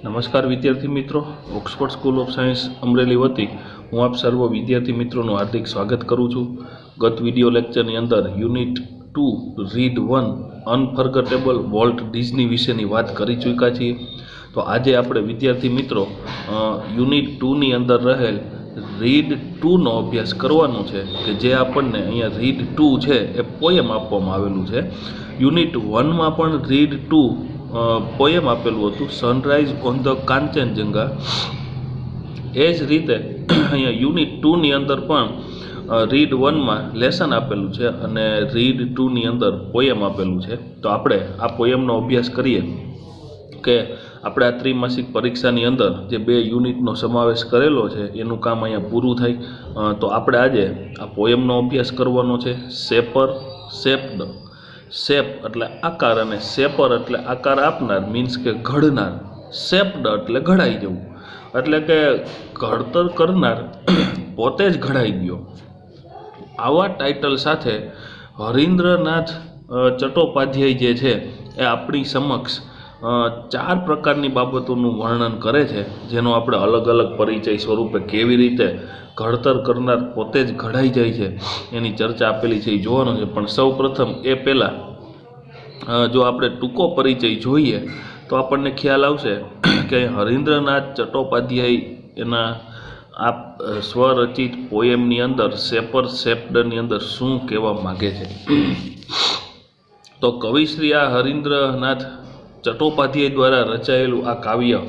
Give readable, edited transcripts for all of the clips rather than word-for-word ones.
નમસ્કાર વિદ્યાર્થી મિત્રો, Oxford school of science Amreli વતી હું આપ સર્વ વિદ્યાર્થી મિત્રોનું હાર્દિક સ્વાગત કરું છું। ગત વિડિયો લેક્ચરની અંદર unit 2 read 1 unforgettable Walt Disney વિશેની વાત કરી ચૂક્યા છીએ। તો આજે આપણે વિદ્યાર્થી મિત્રો યુનિટ 2ની અંદર રહેલ રીડ 2નો અભ્યાસ કરવાનો છે કે જે આપણને અહીંયા રીડ 2 છે એ પોયમ આપવામાં આવેલું છે। યુનિટ 1માં પણ રીડ 2 પોયમ આપેલું હતું, સનરાઈઝ ઓન ધ કાંચનજંગા। એ જ રીતે અહીંયા યુનિટ 2ની અંદર પણ રીડ 1માં લેસન આપેલું છે અને રીડ 2ની અંદર પોયમ આપેલું છે। તો આપણે આ પોયમનો અભ્યાસ કરીએ કે આપણે આ ત્રિમાસિક પરીક્ષાની અંદર જે 2 યુનિટનો સમાવેશ કરેલો છે એનું કામ અહીંયા પૂરું થાય। તો આપણે આજે આ પોયમનો અભ્યાસ કરવાનો છે। શેપર, શેપ્ડ, શેપ એટલે આકાર અને શેપર એટલે આકાર આપનાર, મીન્સ કે ઘડનાર, શેપ્ડ એટલે ઘડાઈ જવું, એટલે કે ઘડતર કરનાર પોતે જ ઘડાઈ ગયો। આવા ટાઇટલ સાથે હરીન્દ્રનાથ ચટ્ટોપાધ્યાય જે છે એ આપણી સમક્ષ 4 પ્રકારની બાબતોનું વર્ણન કરે છે, જેનો આપણે અલગ અલગ પરિચય સ્વરૂપે કેવી રીતે ઘડતર કરનાર પોતે જ ઘડાઈ જાય છે એની ચર્ચા આપેલી છે એ જોવાનું છે। પણ સૌ પ્રથમ એ પહેલાં જો આપણે ટૂંકો પરિચય જોઈએ તો આપણને ખ્યાલ આવશે કે હરીન્દ્રનાથ ચટ્ટોપાધ્યાય એના આ સ્વરચિત પોએમની અંદર શેપર શેપ્ડની અંદર શું કહેવા માગે છે। તો કવિશ્રી આ હરીન્દ્રનાથ ચટ્ટોપાધ્યાય દ્વારા રચાયેલું આ કાવ્ય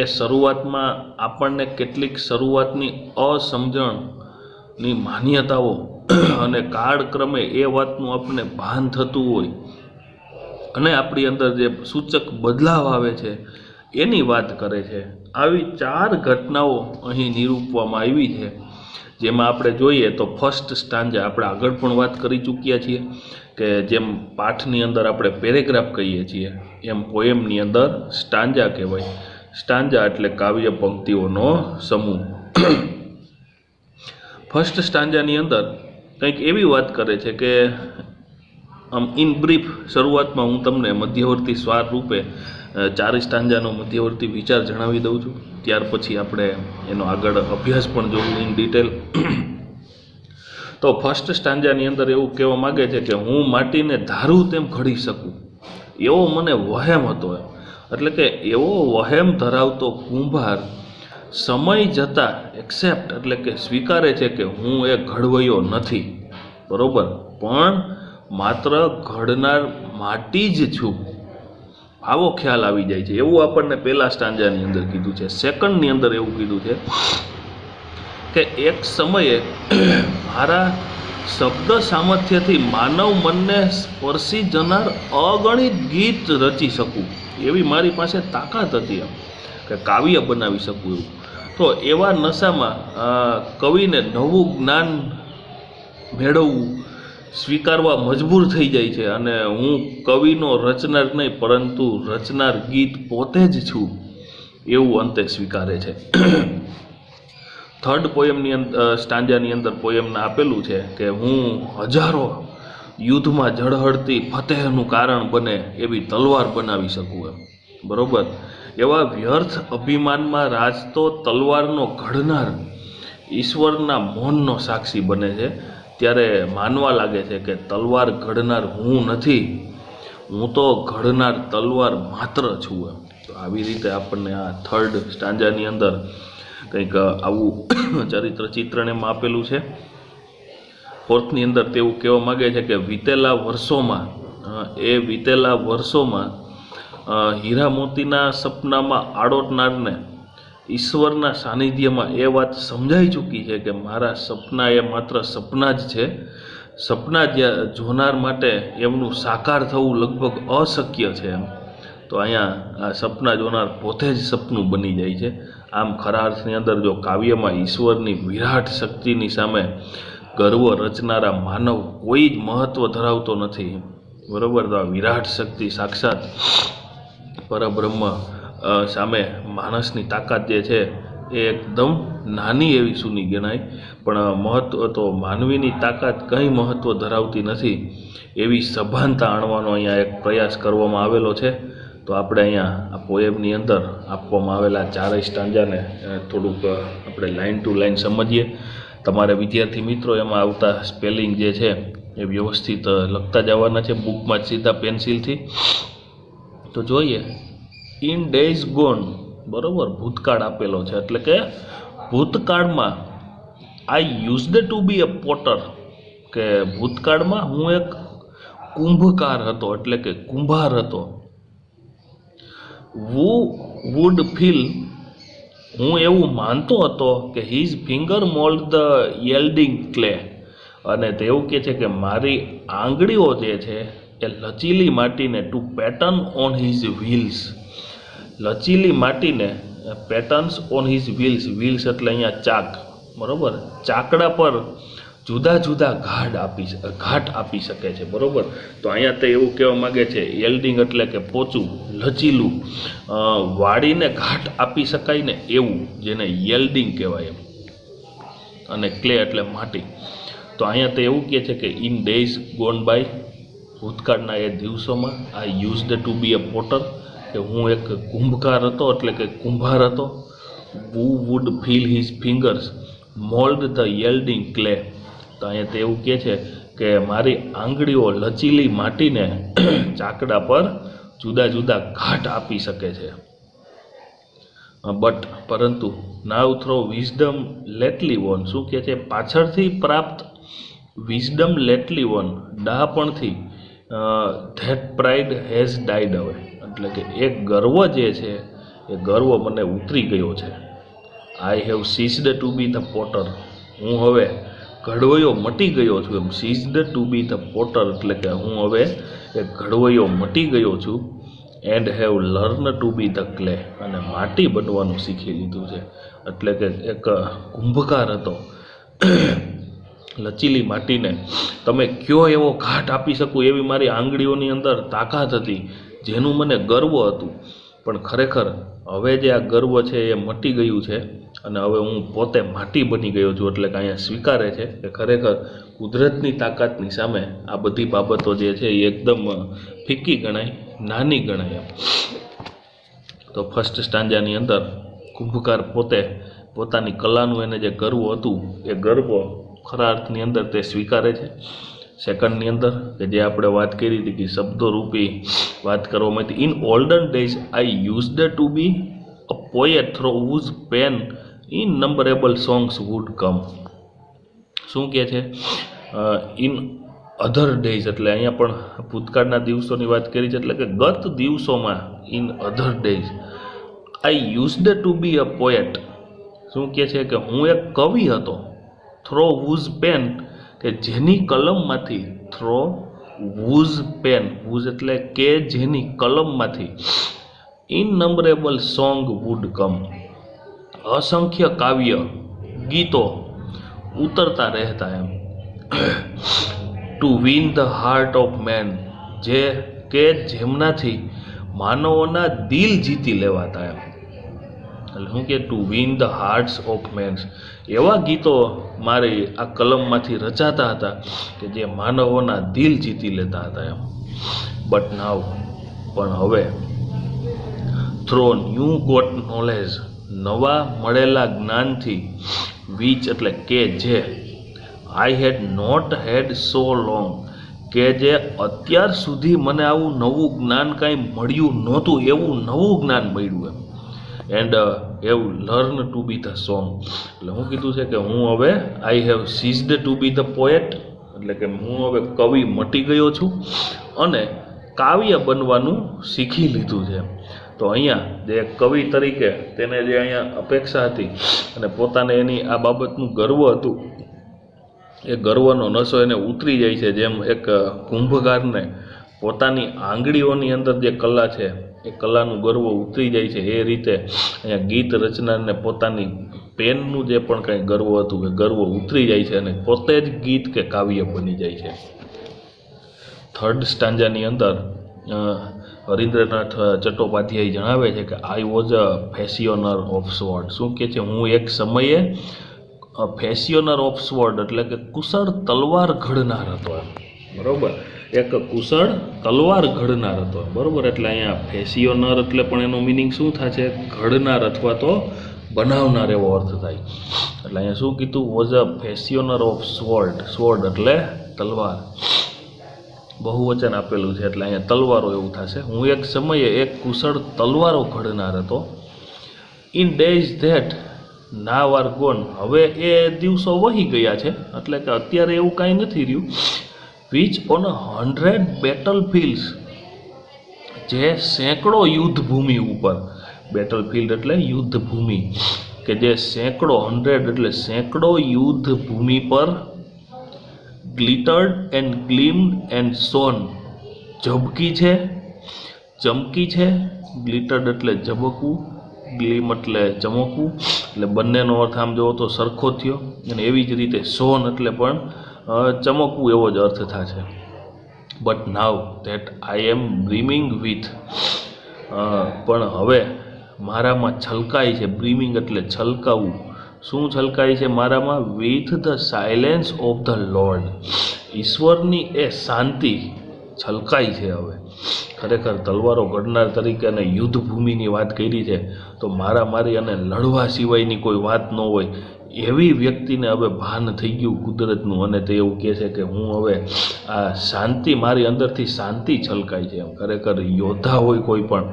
એ શરૂઆતમાં આપણને કેટલીક શરૂઆતની અસમજણની માન્યતાઓ અને કાળક્રમે એ વાતનું આપણને ભાન થતું હોય અને આપણી અંદર જે સૂચક બદલાવ આવે છે એની વાત કરે છે। આવી 4 ઘટનાઓ અહીં નિરૂપવામાં આવી છે, જેમાં આપણે જોઈએ તો ફર્સ્ટ સ્ટાન્જા આપણે આગળ પણ વાત કરી ચૂક્યા છીએ કે જેમ પાઠની અંદર આપણે પેરેગ્રાફ કહીએ છીએ એમ પોએમની અંદર સ્ટાન્જા કહેવાય। સ્ટાન્જા એટલે કાવ્ય પંક્તિઓનો સમૂહ। ફર્સ્ટ સ્ટાન્જાની અંદર કંઈક એવી વાત કરે છે કે આમ ઇન બ્રીફ શરૂઆતમાં હું તમને મધ્યવર્તી સ્વાર રૂપે 4 સ્ટાન્જાનો મધ્યવર્તી વિચાર જણાવી દઉં છું, ત્યાર પછી આપણે એનો આગળ અભ્યાસ પણ જોવું ઇન ડિટેલ। તો ફર્સ્ટ સ્ટાન્જાની અંદર એવું કહેવા માગે છે કે હું માટીને ધારું તેમ ઘડી શકું એવો મને વહેમ હતો, એટલે કે એવો વહેમ ધરાવતો કુંભાર સમય જતાં એક્સેપ્ટ એટલે કે સ્વીકારે છે કે હું એ ઘડવૈયો નથી, બરોબર, પણ માત્ર ઘડનાર માટી જ છું, આવો ખ્યાલ આવી જાય છે એવું આપણને પહેલા સ્ટાન્જાની અંદર કીધું છે। સેકન્ડની અંદર એવું કીધું છે કે એક સમયે મારા શબ્દ સામર્થ્યથી માનવ મનને સ્પર્શી જનાર અગણિત ગીત રચી શકું એવી મારી પાસે તાકાત હતી, એમ કે કાવ્ય બનાવી શકું એવું। તો એવા નશામાં કવિને નવું જ્ઞાન મેળવવું સ્વીકારવા મજબૂર થઈ જાય છે અને હું કવિનો રચનાર નહીં પરંતુ રચનાર ગીત પોતે જ છું એવું અંતે સ્વીકારે છે। થર્ડ પોયમની અંદર સ્ટાન્જાની અંદર પોયમના આપેલું છે કે હું હજારો યુદ્ધમાં ઝળહળતી ફતેહનું કારણ બને એવી તલવાર બનાવી શકું એમ, બરોબર। એવા વ્યર્થ અભિમાનમાં રાજતો તલવારનો ઘડનાર ઈશ્વરના મૌનનો સાક્ષી બને છે, ત્યારે માનવા લાગે છે કે તલવાર ઘડનાર હું નથી, હું તો ઘડનાર તલવાર માત્ર છું એમ। તો આવી રીતે આપણને આ થર્ડ સ્ટાન્જાની અંદર કંઈક આવું ચરિત્ર ચિત્રણ એમાં આપેલું છે। ફોર્થની અંદર તેવું કહેવા માગે છે કે વીતેલા વર્ષોમાં હીરા મોતીના સપનામાં આડોટનારને ઈશ્વરના સાનિધ્યમાં એ વાત સમજાઈ ચૂકી છે કે મારા સપના એ માત્ર સપના જ છે, સપના જોનાર માટે એમનું સાકાર થવું લગભગ અશક્ય છે એમ। તો અહીંયા આ સપના જોનાર પોતે જ સપનું બની જાય છે। આમ ખરા અર્થની અંદર જો કાવ્યમાં ઈશ્વરની વિરાટ શક્તિની સામે ગર્વ રચનારા માનવ કોઈ જ મહત્વ ધરાવતો નથી, બરાબર। તો આ વિરાટ શક્તિ સાક્ષાત પરબ્રહ્મ સામે માણસની તાકાત જે છે એ એકદમ નાની એવી સૂની ગણાય, પણ મહત્વ તો માનવીની તાકાત કંઈ મહત્વ ધરાવતી નથી એવી સભાનતા આણવાનો અહીંયા એક પ્રયાસ કરવામાં આવેલો છે। તો આપણે અહીંયા આ પોએમની અંદર આપવામાં આવેલા ચારેય સ્ટાન્જાને થોડુંક આપણે લાઇન ટુ લાઇન સમજીએ. તમારે વિદ્યાર્થી મિત્રો એમાં આવતા સ્પેલિંગ જે છે એ વ્યવસ્થિત લખતા જવાના છે બુકમાં જ સીધા પેન્સિલથી. તો જોઈએ, ઇન ડેઝ ગોન, બરાબર, ભૂતકાળ આપેલો છે એટલે કે ભૂતકાળમાં I used to be a potter, કે ભૂતકાળમાં હું એક કુંભકાર હતો એટલે કે કુંભાર હતો. વુ વુડ ફીલ, હું એવું માનતો હતો કે his finger mould the yielding clay, અને તે એવું કહે છે કે મારી આંગળીઓ જે છે એ લચીલી માટીને to pattern on his wheels, લચીલી માટીને patterns on his wheels, wheels એટલે અહીંયા ચાક, બરાબર, ચાકડા પર જુદા જુદા ઘાટ આપી શકે છે, બરાબર. તો અહીંયા તે એવું કહેવા માગે છે યેલ્ડિંગ એટલે કે પોચું, લચીલું, વાળીને ઘાટ આપી શકાય ને એવું, જેને યેલ્ડિંગ કહેવાય એમ, અને ક્લે એટલે માટી. તો અહીંયા તે એવું કહે છે કે ઇન ડેઝ ગોન બાય, ભૂતકાળના એ દિવસોમાં, I used to be a potter, કે હું એક કુંભકાર હતો એટલે કે કુંભાર હતો. વુ would feel his fingers mould the yielding clay, તો અહીંયા તે એવું કહે છે કે મારી આંગળીઓ લચીલી માટીને ચાકડા પર જુદા જુદા ઘાટ આપી શકે છે. બટ પરંતુ now through wisdom lately won, શું કહે છે, પાછળથી પ્રાપ્ત વિઝડમ લેટલી વોન, ડહાપણથી, that pride has died away, એટલે કે એક ગર્વ જે છે એ ગર્વ મને ઉતરી ગયો છે. I have ceased to be the potter, હું હવે ઘડવૈયો મટી ગયો છું એમ. Ceased to be the potter એટલે કે હું હવે એક ઘડવૈયો મટી ગયો છું. And have learn to be the clay, અને માટી બનવાનું શીખી લીધું છે. એટલે કે એક કુંભકાર હતો, લચીલી માટીને તમે કયો એવો ઘાટ આપી શકું એવી મારી આંગળીઓની અંદર તાકાત હતી, જેનું મને ગર્વ હતું. પણ ખરેખર હવે જે આ ગર્વ છે એ મટી ગયું છે, અને હવે હું પોતે માટી બની ગયો છું. એટલે કે અહીંયા સ્વીકારે છે કે ખરેખર કુદરતની તાકાતની સામે આ બધી બાબતો જે છે એ એકદમ ફીકી ગણાય, નાની ગણાય એમ. તો ફર્સ્ટ સ્ટાન્જાની અંદર કુંભકાર પોતે પોતાની કલાનું એને જે ગર્વ હતું એ ગર્વ ખરા અર્થની અંદર તે સ્વીકારે છે. સેકન્ડની અંદર કે જે આપણે વાત કરી હતી કે શબ્દો રૂપી વાત કરવામાં હતી, in olden days I used to be a poet through whose pen innumerable songs would come. શું કહે છે, ઇન અધર ડેઝ એટલે અહીંયા પણ ભૂતકાળના દિવસોની વાત કરી છે, એટલે કે ગત દિવસોમાં, in other days I used to be a poet, શું કહે છે કે હું એક કવિ હતો. થ્રો હુઝ પેન, કે જેની કલમમાંથી, થ્રો હુઝ પેન, હુઝ એટલે કે જેની કલમમાંથી, ઇનનંબરેબલ સોંગ વુડ કમ, અસંખ્ય કાવ્ય ગીતો ઉતરતા રહેતા એમ. To win the heart of men, જે કે જેમનાથી માનવોના દિલ જીતી લેવાતા એમ. એટલે શું કે to win the hearts of mens, એવા ગીતો મારી આ કલમમાંથી રચાતા હતા કે જે માનવોના દિલ જીતી લેતા હતા એમ. બટ નાવ, પણ હવે, થ્રો ન્યૂ ગોટ નોલેજ, નવા મળેલા જ્ઞાનથી, વિચ એટલે કે જે, આઈ had not head so long, કે જે અત્યાર સુધી મને આવું નવું જ્ઞાન કાંઈ મળ્યું નહોતું, એવું નવું જ્ઞાન મળ્યું એમ. And have learn to be the song, એટલે હું કીધું છે કે હું હવે I have ceased to be the poet, એટલે કે હું હવે કવિ મટી ગયો છું અને કાવ્ય બનવાનું શીખી લીધું છે. તો અહીંયા જે કવિ તરીકે તેને જે અહીંયા અપેક્ષા હતી અને પોતાને એની આ બાબતનું ગર્વ હતું, એ ગર્વનો નશો એને ઉતરી જાય છે. જેમ એક કુંભકારને પોતાની આંગળીઓની અંદર જે કલા છે એ કલાનું ગર્વ ઉતરી જાય છે, એ રીતે અહીંયા ગીત રચનારને પોતાની પેનનું જે પણ કંઈ ગર્વ હતું એ ગર્વ ઉતરી જાય છે અને પોતે જ ગીત કે કાવ્ય બની જાય છે. થર્ડ સ્ટાન્જાની અંદર હરીન્દ્રનાથ ચટ્ટોપાધ્યાય જણાવે છે કે I was a fashioner of sword. શું કહે છે, હું એક સમયે ફેશિયોનર ઓફ સ્વોર્ડ એટલે કે કુશળ તલવાર ઘડનાર હતો. બરાબર, એક કુશળ તલવાર ઘડનાર હતો, બરાબર. એટલે અહીંયા ફેશિયોનર એટલે પણ એનો મિનિંગ શું થાય છે? ઘડનાર અથવા તો બનાવનાર એવો અર્થ થાય. એટલે અહીંયા શું કીધું? Was a fashioner of sword. Sword એટલે તલવાર, બહુવચન આપેલું છે એટલે અહીંયા તલવારો એવું થશે. હું એક સમયે એક કુશળ તલવારો ઘડનાર હતો. In days that now are gone. હવે એ દિવસો વહી ગયા છે, એટલે કે અત્યારે એવું કાંઈ નથી રહ્યું. વિચ ઓન 100 બેટલ ફિલ્ડ્સ, જે સેંકડો યુદ્ધભૂમિ ઉપર, બેટલ ફિલ્ડ એટલે યુદ્ધભૂમિ, કે જે સેંકડો, 100 એટલે સેંકડો યુદ્ધભૂમિ પર ગ્લિટર્ડ એન્ડ ગ્લીમ્ડ એન્ડ શોન, ઝબકી છે, ચમકી છે. ગ્લિટર્ડ એટલે ઝબકવું, ગ્લીમ એટલે ચમકવું, એટલે બંનેનો અર્થ આમ જોવો તો સરખો થયો. અને એવી જ રીતે શોન એટલે પણ ચમકવું એવો જ અર્થ થશે. But now that I am brimming with, પણ હવે મારામાં છલકાય છે. બ્રીમિંગ એટલે છલકાવું. શું છલકાય છે મારામાં? With the silence of the lord, ઈશ્વરની એ શાંતિ છલકાય છે. હવે ખરેખર તલવારો ઘડનાર તરીકે અને યુદ્ધભૂમિની વાત કરી છે, તો મારી અને લડવા સિવાયની કોઈ વાત ન હોય એવી વ્યક્તિને હવે ભાન થઈ ગયું કુદરતનું, અને તે એવું કહે છે કે હું હવે આ શાંતિ, મારી અંદરથી શાંતિ છલકાય છે. એમ ખરેખર યોદ્ધા હોય, કોઈ પણ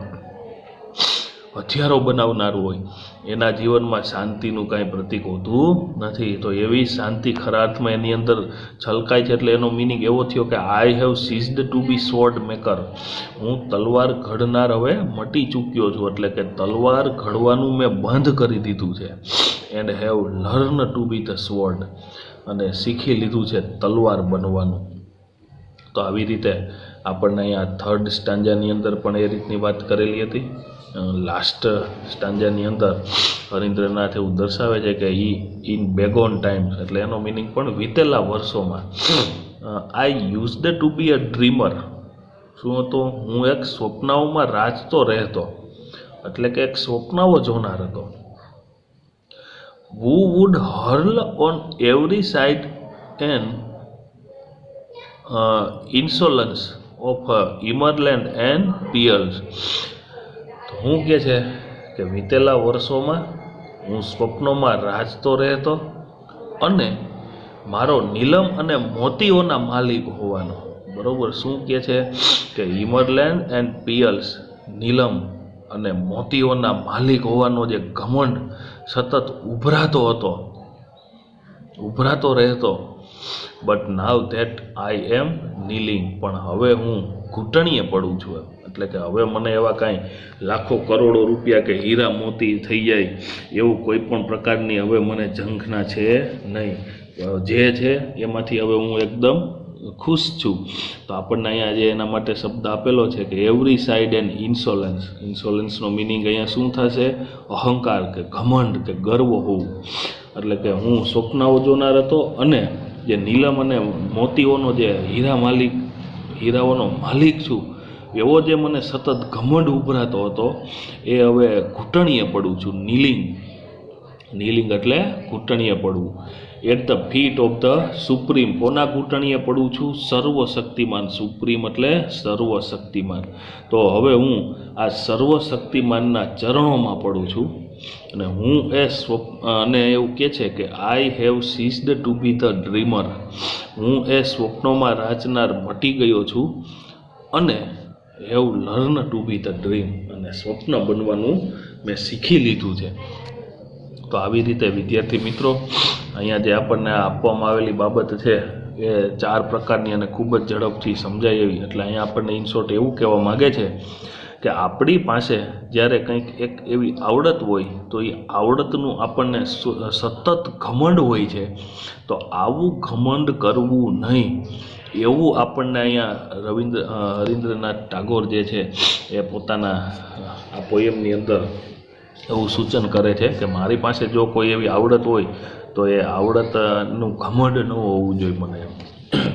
હથિયારો બનાવનાર હોય, એના જીવનમાં શાંતિનું કાંઈ પ્રતીક હોતું નથી. તો એવી શાંતિ ખરા અર્થમાં એની અંદર છલકાય છે. એટલે એનો મિનિંગ એવો થયો કે I have ceased to be sword maker. હું તલવાર ઘડનાર હવે મટી ચૂક્યો છું, એટલે કે તલવાર ઘડવાનું મેં બંધ કરી દીધું છે. And have learn to be the sword, અને શીખી લીધું છે તલવાર બનવાનું. તો આવી રીતે આપણને અહીંયા 3rd સ્ટાન્જાની અંદર પણ એ રીતની વાત કરેલી હતી. લાસ્ટ સ્ટાન્જાની અંદર હરીન્દ્રનાથ એવું દર્શાવે છે કે ઇન બેગોન ટાઈમ્સ, એટલે એનો મિનિંગ પણ વીતેલા વર્ષોમાં. I used to be a dreamer. શું હતો? હું એક સ્વપ્નાઓમાં રાચતો રહેતો, એટલે કે એક સ્વપ્નાઓ જોનાર હતો. who would hurl on every side an insolence of Emerland and Pearls. તો હું કહે છે કે વીતેલા વર્ષોમાં હું સ્વપ્નોમાં રાચતો રહેતો અને મારો નીલમ અને મોતીઓના માલિક હોવાનો. બરાબર. શું કહે છે કે ઇમરલેન્ડ એન્ડ પિયલ્સ, નીલમ અને મોતીઓના માલિક હોવાનો જે ઘમંડ સતત ઉભરાતો રહેતો. બટ નાવ ધેટ આઈ એમ નીલિંગ, પણ હવે હું ઘૂંટણીએ પડું છું. એટલે કે હવે મને એવા કાંઈ લાખો કરોડો રૂપિયા કે હીરા મોતી થઈ જાય એવું કોઈ પણ પ્રકારની હવે મને ઝંખના છે નહીં. જે છે એમાંથી હવે હું એકદમ ખુશ છું. તો આપણને અહીંયા જે એના માટે શબ્દ આપેલો છે કે એવરી સાઇડ એન્ડ ઇન્સોલન્સ. ઇન્સોલન્સનો મિનિંગ અહીંયા શું થશે? અહંકાર કે ઘમંડ કે ગર્વ હોવું. એટલે કે હું સ્વપ્નાઓ જોનાર હતો અને જે નીલમ અને મોતીઓનો જે હીરાઓનો માલિક છું એવો જે મને સતત ઘમંડ ઉભરાતો હતો એ હવે ઘૂંટણીએ પડું છું. નીલિંગ એટલે ઘૂંટણીએ પડવું. At the feet of the supreme. કોના ઘૂંટણીએ પડું છું? સર્વશક્તિમાન. સુપ્રીમ એટલે સર્વશક્તિમાન. તો હવે હું આ સર્વશક્તિમાનના ચરણોમાં પડું છું. અને હું અને એવું કહે છે કે I have ceased to be the dreamer. હું એ સ્વપ્નોમાં રાચનાર મટી ગયો છું અને have learn to be the dream, અને સ્વપ્ન બનવાનું મેં શીખી લીધું છે. તો આવી રીતે વિદ્યાર્થી મિત્રો અહીંયા જે આપણને આપવામાં આવેલી બાબત છે એ 4 પ્રકારની અને ખૂબ જ ઝડપથી સમજાય એવી. એટલે અહીંયા આપણને ઇન શોર્ટ એવું કહેવા માગે છે કે આપણી પાસે જ્યારે કંઈક એક એવી આવડત હોય તો એ આવડતનું આપણને સતત ઘમંડ હોય છે. તો આવું ઘમંડ કરવું નહીં એવું આપણને અહીંયા હરીન્દ્રનાથ ટાગોર જે છે એ પોતાના આ પોયમની અંદર એવું સૂચન કરે છે કે મારી પાસે જો કોઈ એવી આવડત હોય તો એ આવડતનું ઘમંડ ન હોવું જોઈએ મને.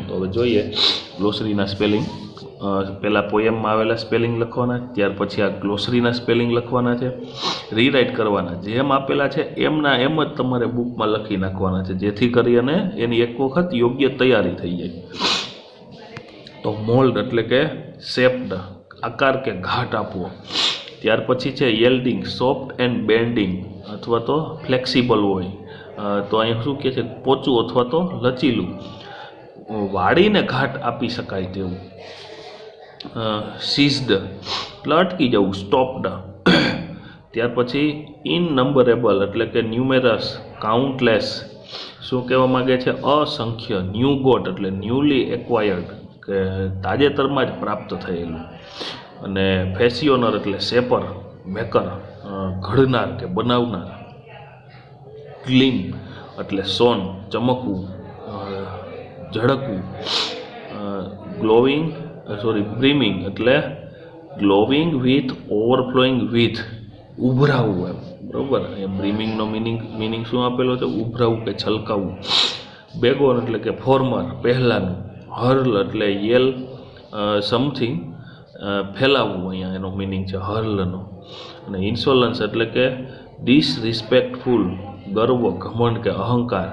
તો હવે જોઈએ ગ્લોસરીના સ્પેલિંગ. પહેલાં પોયમમાં આવેલા સ્પેલિંગ લખવાના, ત્યાર પછી આ ગ્લોસરીના સ્પેલિંગ લખવાના છે, રીરાઇટ કરવાના. જેમ આપેલા છે એમના એમ જ તમારે બુકમાં લખી નાખવાના છે, જેથી કરી અને એની એક વખત યોગ્ય તૈયારી થઈ જાય. તો મોલ્ડ એટલે કે શેપ્ડ, આકાર કે ઘાટ આપવો. ત્યાર પછી છે યેલ્ડિંગ, સોફ્ટ એન્ડ બેન્ડિંગ અથવા તો ફ્લેક્સિબલ હોય. તો અહીંયા શું કહે છે, પોચું અથવા તો લચીલું, વાળીને ઘાટ આપી શકાય તેવું. સીઝડ એટલે અટકી જવું, સ્ટોપ્ડ. ત્યાર પછી ઇનનંબરેબલ એટલે કે ન્યુમેરસ, કાઉન્ટલેસ. શું કહેવા માગે છે, અસંખ્ય. ન્યૂ ગોટ એટલે ન્યૂલી એક્વાયર્ડ કે તાજેતરમાં જ પ્રાપ્ત થયેલું. અને ફેશિયોનર એટલે શેપર, મેકર, ઘડનાર કે બનાવનાર. ગ્લીમ એટલે સોન, ચમકવું, ઝળકવું. બ્રીમિંગ એટલે ગ્લોવિંગ વિથ, ઓવરફ્લોઈંગ વિથ, ઉભરાવું એમ, બરાબર. અહીંયા બ્રીમિંગનો મિનિંગ શું આપેલો છે, ઉભરાવું કે છલકાવું. બેગોન એટલે કે ફોર્મર, પહેલાંનું. હર્લ એટલે યેલ સમથિંગ, ફેલાવવું, અહીંયા એનો મિનિંગ છે હર્લનો. અને ઇન્સોલન્સ એટલે કે ડિસરિસ્પેક્ટફુલ, ગર્વ, ઘમંડ કે અહંકાર.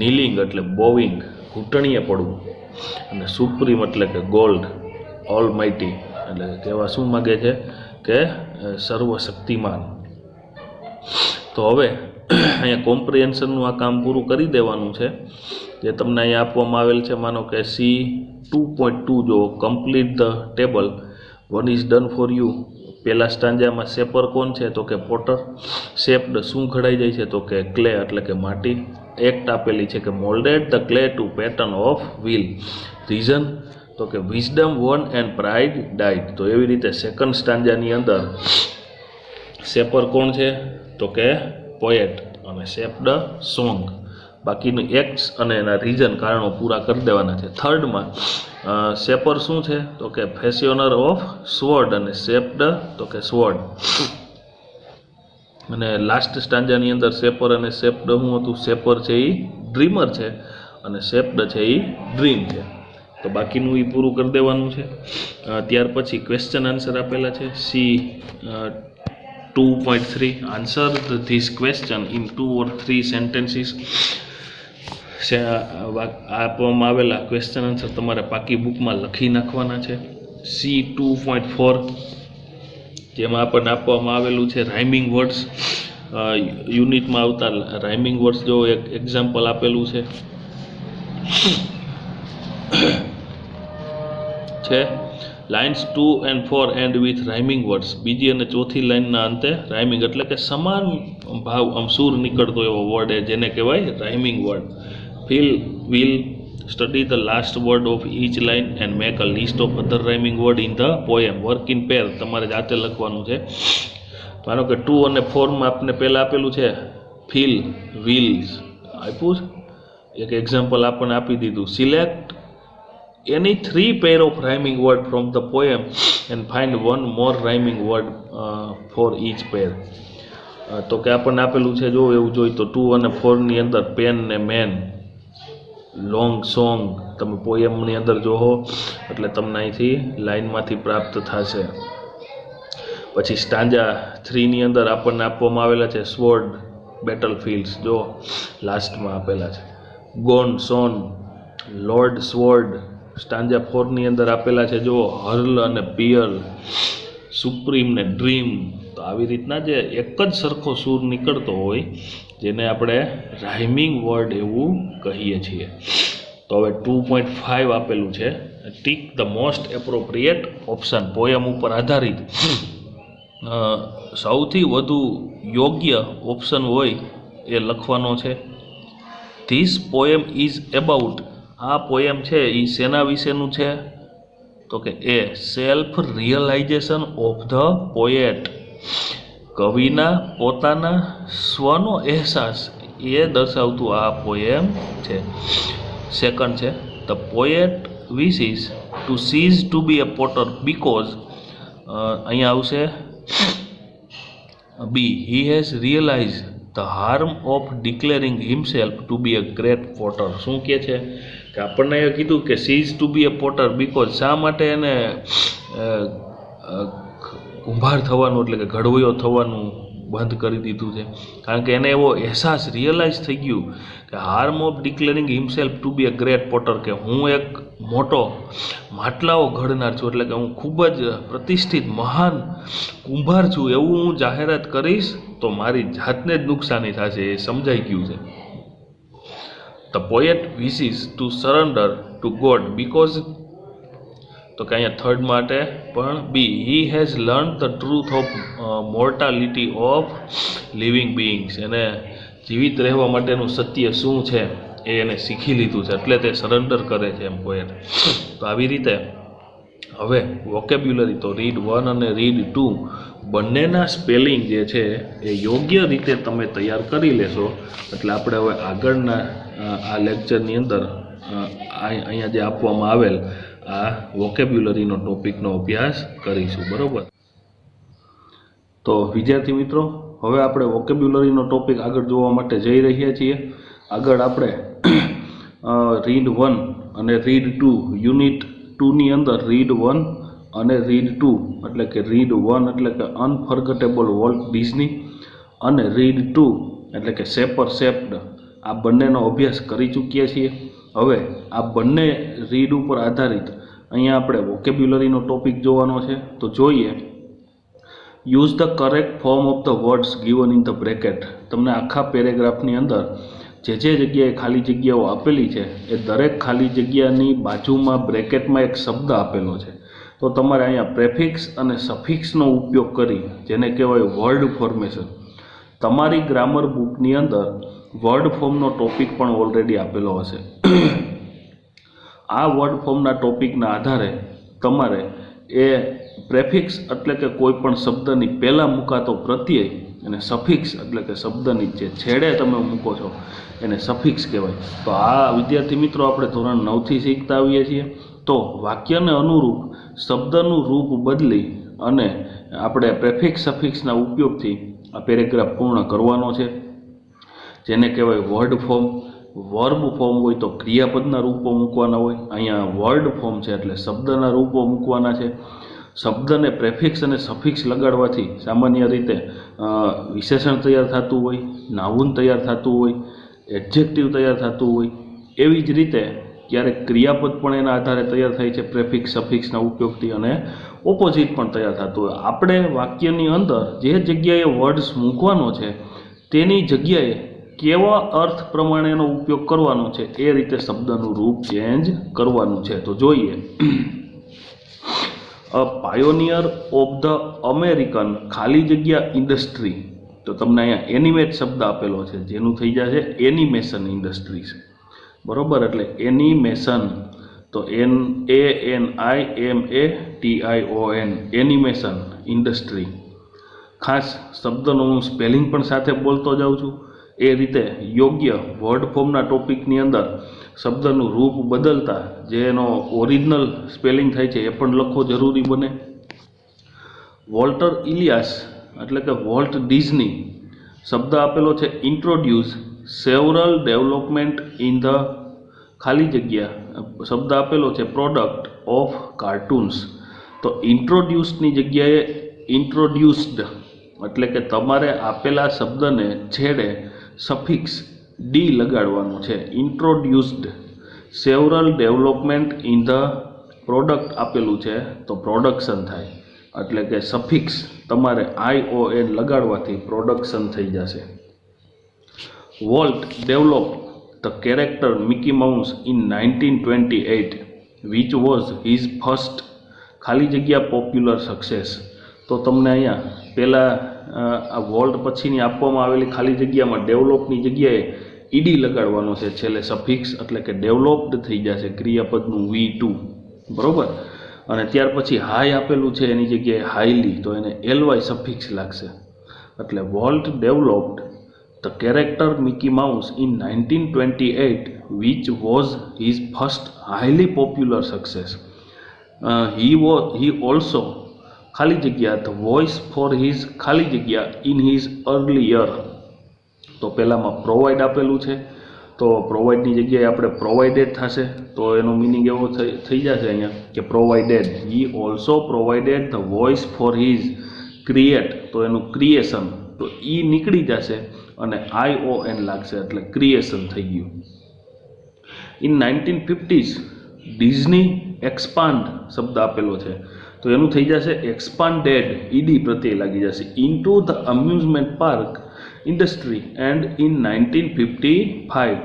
નીલિંગ એટલે બોવિંગ, ઘૂંટણીએ પડવું. અને સુપ્રીમ એટલે કે ગોલ્ડ, ઓલ માઇટી એટલે કહેવા શું માગે છે કે સર્વશક્તિમાન. તો હવે અહીંયા કોમ્પ્રિહેન્શનનું આ કામ પૂરું કરી દેવાનું છે, જે તમને અહીંયા આપવામાં આવેલ છે. માનો કે C2.2 જો complete the table, 1 is done for you. પહેલા સ્ટાન્જામાં શેપર કોણ છે, તો કે પોટર. શેપ્ડ શું ઘડાઈ જાય છે, તો કે ક્લે એટલે કે માટી. એક્ટ આપેલી છે કે moulded the clay to pattern of wheel. Reason તો કે wisdom won and pride died. તો એવી રીતે સેકન્ડ સ્ટાન્જાની અંદર શેપર કોણ છે, તો કે પોએટ, અને શેપ્ડ સોંગ. બાકીનું એક્ટ્સ અને એના રીઝન, કારણો પૂરા કરી દેવાના છે. થર્ડમાં શેપર શું છે, તો કે ફેશિયોનર ઓફ સ્વર્ડ, અને શેપ્ડ તો કે સ્વર્ડ. અને લાસ્ટ સ્ટાન્જાની અંદર શેપર અને શેપ્ડ શું હતું, શેપર છે એ ડ્રીમર છે, અને શેપ્ડ છે એ ડ્રીમ છે. તો બાકીનું એ પૂરું કરી દેવાનું છે. ત્યાર પછી ક્વેશ્ચન આન્સર આપેલા છે. C2.3 answer this question in 2 or 3 sentences. આપવામાં આવેલા ક્વેશ્ચન આન્સર તમારે પાકી બુકમાં લખી નાખવાના છે. C2.4 જેમાં આપણને આપવામાં આવેલું છે રાઇમિંગ વર્ડ્સ. યુનિટમાં આવતા રાઇમિંગ વર્ડ્સ જો એક એક્ઝામ્પલ આપેલું છે lines 2 and 4 and with rhyming words. બીજી અને ચોથી લાઇનના અંતે રાઇમિંગ એટલે કે સમાન ભાવ સૂર નીકળતો એવો વર્ડ જેને કહેવાય rhyming word. will study the last word of each line and make a list of other rhyming word in the poem. work in pair તમારે જાતે લખવાનું છે. માનો કે 2 અને 4 માં આપણે પહેલા આપેલું છે feel, wills આપ્યું છે. એક એક્ઝામ્પલ આપણને આપી દીધું, select any 3 pair of rhyming word from the poem and find one more rhyming word for each pair. તો કે આપણને આપેલું છે, જો એવું જોઈ તો 2 અને 4 ની અંદર પેન ને મેન, લોંગ સોંગ તમે પોયમની અંદર જોહો એટલે તમને અહીંથી લાઇનમાંથી પ્રાપ્ત થશે. પછી સ્ટાન્જા 3 ની અંદર આપણને આપવામાં આવેલા છે સ્વોર્ડ, બેટલ ફિલ્ડ્સ, જો લાસ્ટમાં આપેલા છે. ગોન, સોન, લોર્ડ, સ્વોર્ડ. સ્ટાન્જા 4 ની અંદર આપેલા છે જો હર્લ અને પિયલ, સુપ્રીમ ને ડ્રીમ. તો આવી રીતના જે એક જ સરખો સૂર નીકળતો હોય જેને આપણે રાઇમિંગ વર્ડ એવું કહીએ છીએ. તો હવે 2.5 આપેલું છે, tick the most appropriate option. Poem ઉપર આધારિત સૌથી વધુ યોગ્ય ઓપ્શન હોય એ લખવાનો છે. This poem is about. આ પોયમ છે એ શેના વિશેનું છે, તો કે એ self realisation of the poet. કવિના પોતાના સ્વનો અહેસાસ એ દર્શાવતું આ પોએમ છે. સેકન્ડ છે the poet wishes to cease to be a potter because, અહીંયા આવશે B, he has realise the harm of declaring himself to be a great potter. શું કહે છે કે આપણને એ કીધું કે cease to be a potter because, શા માટે એને કુંભાર થવાનું એટલે કે ઘડવૈયો થવાનું બંધ કરી દીધું છે, કારણ કે એને એવો અહેસાસ રિયલાઇઝ થઈ ગયું કે harm of declaring himself to be a great potter, કે હું એક મોટો માટલાઓ ઘડનાર છું, એટલે કે હું ખૂબ જ પ્રતિષ્ઠિત મહાન કુંભાર છું, એવું હું જાહેરાત કરીશ તો મારી જાતને જ નુકસાની થશે, એ સમજાઈ ગયું છે. The poet wishes to surrender to God because, તો કે અહીંયા થર્ડ માટે પણ B, he has learn the truth of mortality of living beings, એને જીવિત રહેવા માટેનું સત્ય શું છે એ એને શીખી લીધું છે, એટલે તે સરેન્ડર કરે છે એમ પોએટ. તો આવી રીતે હવે વોકેબ્યુલરી, તો રીડ 1 અને રીડ 2 બંનેના સ્પેલિંગ જે છે એ યોગ્ય રીતે તમે તૈયાર કરી લેશો, એટલે આપણે હવે આગળના આ લેક્ચરની અંદર અહીંયા જે આપવામાં આવેલ આ વોકેબ્યુલરીનો ટોપિકનો અભ્યાસ કરીશું. બરાબર. તો વિદ્યાર્થી મિત્રો, હવે આપણે વોકેબ્યુલરીનો ટોપિક આગળ જોવા માટે જઈ રહ્યા છીએ. આગળ આપણે રીડ 1 અને રીડ 2 યુનિટ 2ની અંદર રીડ 1 અને રીડ 2, એટલે કે રીડ 1 એટલે કે અનફર્ગેટેબલ વોલ્ટ ડિઝની, અને રીડ 2 એટલે કે શેપર શેપ્ડ, આ બંનેનો અભ્યાસ કરી ચૂક્યા છીએ. હવે આ બંને રીડ ઉપર આધારિત અહીંયા આપણે વોકેબ્યુલરીનો ટોપિક જોવાનો છે. તો જોઈએ, use the correct form of the words given in the bracket. તમને આખા પેરેગ્રાફની અંદર જે જગ્યાએ ખાલી જગ્યાઓ આપેલી છે એ દરેક ખાલી જગ્યાની બાજુમાં બ્રેકેટમાં એક શબ્દ આપેલો છે. તો તમારે અહીંયા પ્રેફિક્સ અને સફિક્સનો ઉપયોગ કરી, જેને કહેવાય વર્ડ ફોર્મેશન, તમારી ગ્રામર બુકની અંદર વર્ડ ફોર્મનો ટોપિક પણ ઓલરેડી આપેલો હશે. આ વર્ડ ફોર્મના ટોપિકના આધારે તમારે એ પ્રેફિક્સ એટલે કે કોઈ પણ શબ્દની પહેલાં મૂકાતો પ્રત્યય, અને સફિક્સ એટલે કે શબ્દની જે છેડે તમે મૂકો છો એને સફિક્સ કહેવાય. તો આ વિદ્યાર્થી મિત્રો આપણે ધોરણ 9થી શીખતા આવીએ છીએ. તો વાક્યને અનુરૂપ શબ્દનું રૂપ બદલી અને આપણે પ્રેફિક્સ સફિક્સના ઉપયોગથી આ પેરેગ્રાફ પૂર્ણ કરવાનો છે, જેને કહેવાય વર્ડ ફોર્મ. વર્બ ફોર્મ હોય તો ક્રિયાપદના રૂપો મૂકવાના હોય, અહીંયા વર્ડ ફોર્મ છે એટલે શબ્દના રૂપો મૂકવાના છે. શબ્દને પ્રેફિક્સ અને સફિક્સ લગાડવાથી સામાન્ય રીતે વિશેષણ તૈયાર થતું હોય, નાઉન તૈયાર થતું હોય, એડજેક્ટિવ તૈયાર થતું હોય. એવી જ રીતે ક્યારેક ક્રિયાપદ પણ એના આધારે તૈયાર થાય છે પ્રેફિક્સ સફિક્સના ઉપયોગથી, અને ઓપોઝિટ પણ તૈયાર થતું હોય. આપણે વાક્યની અંદર જે જગ્યાએ વર્ડ્સ મૂકવાનો છે તેની જગ્યાએ કેવા અર્થ પ્રમાણેનો ઉપયોગ કરવાનો છે એ રીતે શબ્દનું રૂપ ચેન્જ કરવાનું છે. તો જોઈએ, અ પાયોનિયર ઓફ ધ અમેરિકન ખાલી જગ્યા ઇન્ડસ્ટ્રી. તો તમને અહીંયા એનિમેટ શબ્દ આપેલો છે, જેનું થઈ જશે એનિમેશન ઇન્ડસ્ટ્રીઝ. બરોબર, એટલે એનિમેશન, તો NANIMATION, એનિમેશન ઇન્ડસ્ટ્રી. ખાસ શબ્દનું હું સ્પેલિંગ પણ સાથે બોલતો જાઉં છું. એ રીતે યોગ્ય વર્ડ ફોર્મના ટોપિકની અંદર શબ્દનું રૂપ બદલતા જે એનો ઓરિજિનલ સ્પેલિંગ થાય છે એ પણ લખવો જરૂરી બને. વોલ્ટર ઇલિયાસ એટલે કે વોલ્ટ ડિઝની શબ્દ આપેલો છે introduce several development in the ખાલી જગ્યા શબ્દ આપેલો છે પ્રોડક્ટ ઓફ કાર્ટૂન્સ. તો ઇન્ટ્રોડ્યુસની જગ્યાએ ઇન્ટ્રોડ્યુસ્ડ, એટલે કે તમારે આપેલા શબ્દને છેડે સફિક્સ ડી લગાડવાનું છે. Introduced several development in the product આપેલું છે તો પ્રોડક્શન થાય, એટલે કે સફિક્સ તમારે ION લગાડવાથી પ્રોડક્શન થઈ જશે. Volt develop the character Mickey mouse in 1928 which was his first ખાલી જગ્યા પોપ્યુલર સક્સેસ. તો તમને અહીંયા પહેલાં આ વોલ્ટ પછીની આપવામાં આવેલી ખાલી જગ્યામાં ડેવલપની જગ્યાએ ઈડી લગાડવાનો છે છેલ્લે સફિક્સ, એટલે કે ડેવલપ્ડ થઈ જશે ક્રિયાપદનું V2. બરાબર, અને ત્યાર પછી હાઈ આપેલું છે એની જગ્યાએ હાઈલી, તો એને LY સફિક્સ લાગશે. એટલે volt developed the character Mickey mouse in 1928 which was his first highly popular success. He also ખાલી જગ્યા ધ વોઇસ ફોર હિઝ ખાલી જગ્યા ઇન હિઝ અર્લી યર. તો પહેલાંમાં પ્રોવાઈડ આપેલું છે તો પ્રોવાઈડની જગ્યાએ આપણે પ્રોવાઈડેડ થશે, તો એનો મિનિંગ એવો થઈ જશે અહીંયા કે provided. He also provided the voice for his create, તો એનું ક્રિએશન तो ई નીકળી જશે અને ION લાગશે એટલે ક્રિએશન થઈ ગયું. ઇન 1950s ડિઝની એક્સપાન્ડ શબ્દ આપેલો છે તો એનું થઈ જશે એક્સપાન્ડેડ, ઈડી પ્રત્યય લાગી જશે, into the amusement park industry and in 1955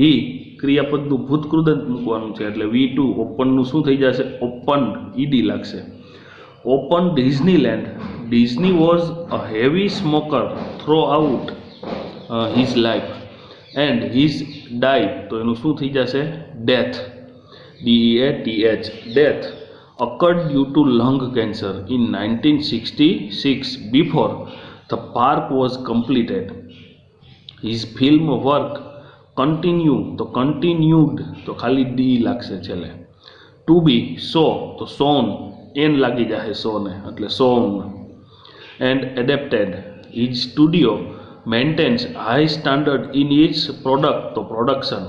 he ક્રિયાપદનું ભૂતકૃદંત મૂકવાનું છે એટલે V2 ઓપનનું શું થઈ જશે ઓપન્ડ, ઈડી લાગશે. Open Disneyland, Disney was a heavy smoker throughout his life and his die તો એનું શું થઈ જશે death, DEATH, death occurred due to lung cancer in 1966 before the park was completed. His film work continued તો ખાલી D લાગશે છેલ્લે. To be so તો shown, N લાગી જાય શો ને એટલે shown, and adapted. His studio maintains high standard in its product તો production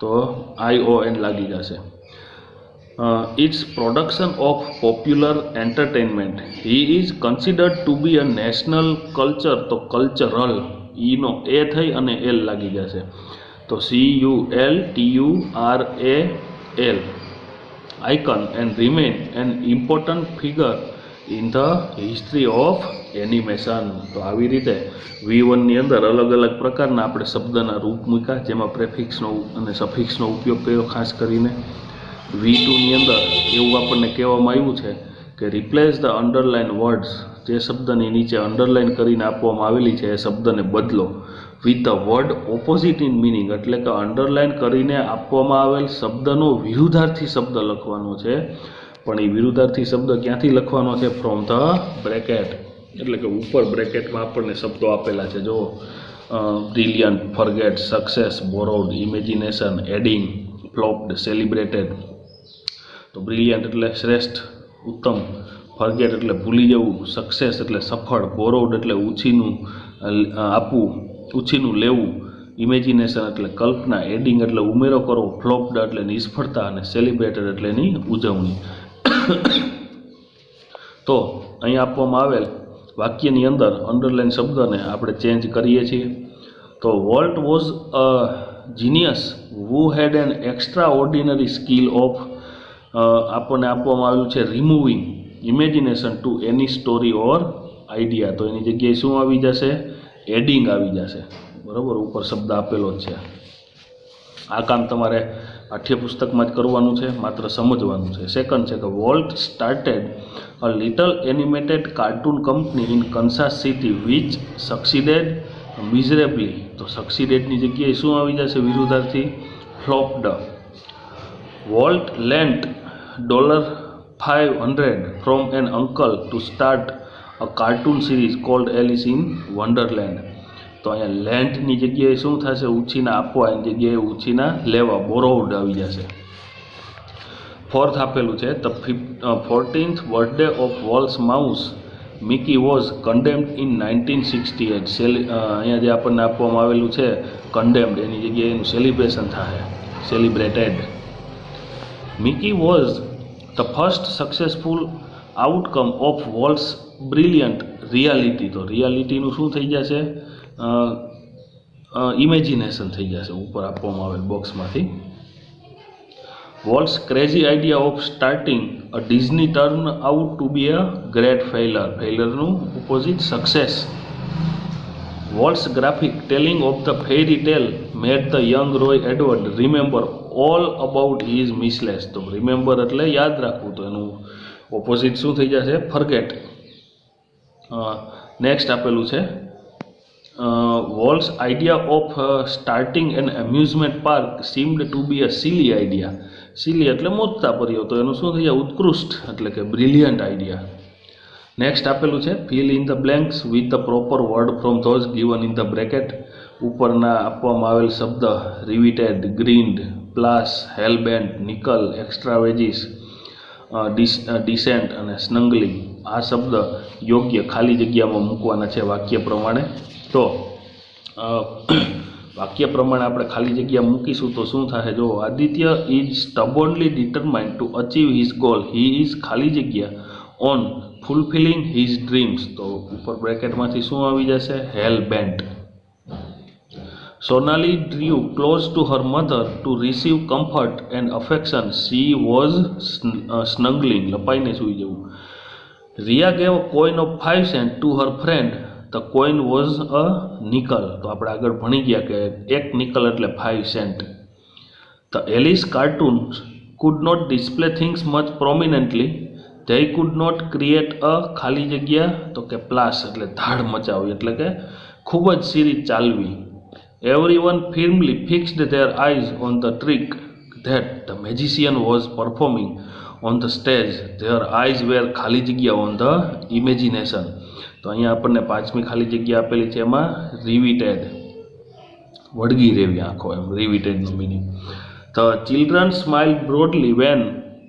તો ION લાગી જશે. Its production of popular entertainment. He is considered to be a national culture તો cultural, નો A થઈ અને L લાગી જશે તો CULTURAL, icon and remain an important figure in the history of animation. તો આવી રીતે V1 ની અંદર અલગ અલગ પ્રકારના આપણે શબ્દના રૂપ મૂક્યા જેમાં પ્રેફિક્સનો અને સફિક્સનો ઉપયોગ કર્યો. ખાસ કરીને V2 ની અંદર એવું આપણને કહેવામાં આવ્યું છે કે રિપ્લેસ ધ અંડરલાઇન વર્ડ્સ, જે શબ્દની નીચે અંડરલાઇન કરીને આપવામાં આવેલી છે એ શબ્દને બદલો with the word opposite in meaning, એટલે કે અંડરલાઇન કરીને આપવામાં આવેલ શબ્દનો વિરુદ્ધાર્થી શબ્દ લખવાનો છે, પણ એ વિરુદ્ધાર્થી શબ્દ ક્યાંથી લખવાનો છે ફ્રોમ ધ બ્રેકેટ, એટલે કે ઉપર બ્રેકેટમાં આપણને શબ્દો આપેલા છે જો brilliant, forget, success, borrowed, imagination, adding, flopped, celebrated. તો બ્રિલિયન્ટ એટલે શ્રેષ્ઠ, ઉત્તમ, ફોરગેટ એટલે ભૂલી જવું, સક્સેસ એટલે સફળ, બોરોડ એટલે ઉછીનું આપવું, ઉછીનું લેવું, ઇમેજિનેશન એટલે કલ્પના, એડિંગ એટલે ઉમેરો કરવો, ફ્લોપ્ડ એટલે નિષ્ફળતા અને સેલિબ્રેટેડ એટલે એની ઉજવણી. તો અહીં આપવામાં આવેલ વાક્યની અંદર અંડરલાઇન શબ્દને આપણે ચેન્જ કરીએ છીએ. તો volt was a genius who head N extra ordinary skill of, આપણને આપવામાં આવેલું છે રિમૂવિંગ ઇમેજિનેશન ટુ એની સ્ટોરી ઓર આઈડિયા, તો એની જગ્યાએ શું આવી જશે એડિંગ આવી જશે. બરાબર, ઉપર શબ્દ આપેલો જ છે. આ કામ તમારે પાઠ્યપુસ્તકમાં જ કરવાનું છે, માત્ર સમજવાનું છે. સેકન્ડ છે કે Walt started a little animated cartoon company in Kansas City which succeeded miserably, તો સક્સીડેડની જગ્યાએ શું આવી જશે વિરુદ્ધાર્થી flopped. Walt lent $500 from an uncle to start a cartoon series called Alice in Wonderland, તો અહીંયા લેન્ડની જગ્યાએ શું થશે ઉછીના આપવા, એની જગ્યાએ ઉછીના લેવા, બોરોવડ આવી જશે. ફોર્થ આપેલું છે the 14th birthday of Walt's mouse Mickey was condemned in 1968. અહીંયા જે આપણને આપવામાં આવેલું છે કન્ડેમ્ડ, એની જગ્યાએ એનું સેલિબ્રેશન થાય celebrated. Mickey was the first successful outcome of walls brilliant reality, તો રિયાલિટીનું શું થઈ જશે ઇમેજિનેશન થઈ જશે ઉપર આપવામાં આવેલ બોક્સમાંથી. Walt's crazy idea of starting a Disney turn out to be a great failure, ફેઇલરનું opposite success. Walt's graphic telling of the fairy tale made the young Roy Edward remember all about his મિસલેસ, તો remember એટલે યાદ રાખવું, તો એનું opposite શું થઈ જશે ફરગેટ. નેક્સ્ટ આપેલું છે Walt's idea of starting an amusement park seemed to be a silly idea, silly એટલે મોજતા પર્યો, તો એનું શું થઈ જાય ઉત્કૃષ્ટ એટલે કે બ્રિલિયન્ટ આઈડિયા. નેક્સ્ટ આપેલું છે fill in the blanks with the proper word from those given in the bracket. ઉપરના આપવામાં આવેલ શબ્દ riveted, grinned, plus, hellbent, nickel, extra wages, decent અને સ્નંગલિંગ, આ શબ્દ યોગ્ય ખાલી જગ્યામાં મૂકવાના છે વાક્ય પ્રમાણે. તો વાક્ય પ્રમાણે આપણે ખાલી જગ્યા મૂકીશું તો શું થાય જો Aditya is stubbornly determined to achieve his goal, he is ખાલી જગ્યા ઓન ફૂલફિલિંગ હિઝ ડ્રીમ્સ, તો ઉપર બ્રેકેટમાંથી શું આવી જશે? Hell bent. Sonali drew close to her mother to receive comfort and affection. She was snuggling. લપાઈને સૂઈ જવું. Ria gave a coin of 5 cents to her friend. The coin was a nickel. તો આપણે આગળ ભણી ગયા કે એક નિકલ એટલે 5 Saint. The Alice cartoons could not display things much prominently. They could not create a ખાલી જગ્યા તો કે પ્લાસ એટલે ધાડ મચાવી એટલે કે ખૂબ જ સીરી ચાલવી. Everyone firmly fixed their eyes on the trick that the magician was performing on the stage. Their eyes were ખાલી જગ્યા on the imagination. તો અહીંયા આપણને પાંચમી ખાલી જગ્યા આપેલી છે, એમાં riveted, વળગી રહેવી આંખો, એમ rivetedનો meaning. The children smiled broadly when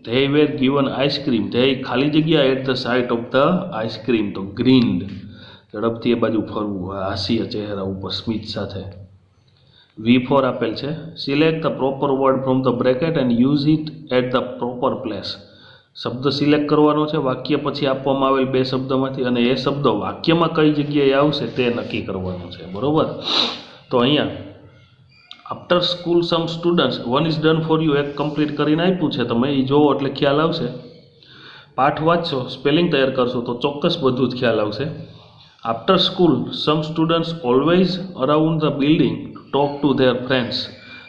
they were given ice cream. They ખાલી જગ્યા at the sight of the ice cream, તો grinned, ઝડપથી એ બાજુ ફરવું, હાસ્ય ચહેરા ઉપર સ્મિત સાથે. V4 આપેલ છે. Select the proper word from the bracket and use it at the proper place. શબ્દ સિલેક્ટ કરવાનો છે વાક્ય પછી આપવામાં આવેલ બે શબ્દમાંથી, અને એ શબ્દ વાક્યમાં કઈ જગ્યાએ આવશે તે નક્કી કરવાનું છે, બરોબર? તો અહીંયા after school some students, one is done for you એક કમ્પ્લીટ કરીને આપ્યું છે, તમે એ જોવો એટલે ખ્યાલ આવશે. પાઠ વાંચશો, સ્પેલિંગ તૈયાર કરશો તો ચોક્કસ બધું જ ખ્યાલ આવશે. After school some students always around the building talk to there friends.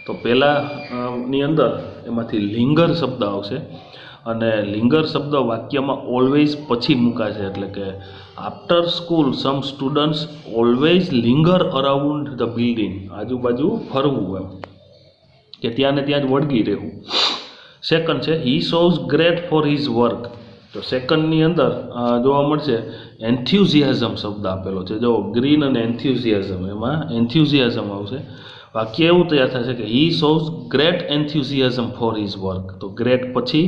તો પહેલાંની અંદર એમાંથી લિંગર શબ્દ આવશે, અને લિંગર શબ્દ વાક્યમાં ઓલવેઝ પછી મૂકાશે, એટલે કે after school some students always linger around the building, આજુબાજુ ફરવું, એમ કે ત્યાં ને ત્યાં જ વળગી રહેવું. સેકન્ડ છે he shows great for his work. તો સેકન્ડની અંદર જોવા મળશે એન્થ્યુઝિયાઝમ શબ્દ આપેલો છે, જો ગ્રીન અને એન્થ્યુઝિયાઝમ, એમાં એન્થ્યુઝિયાઝમ આવશે. વાક્ય એવું તૈયાર થશે કે he shows great enthusiasm for his work. તો ગ્રેટ પછી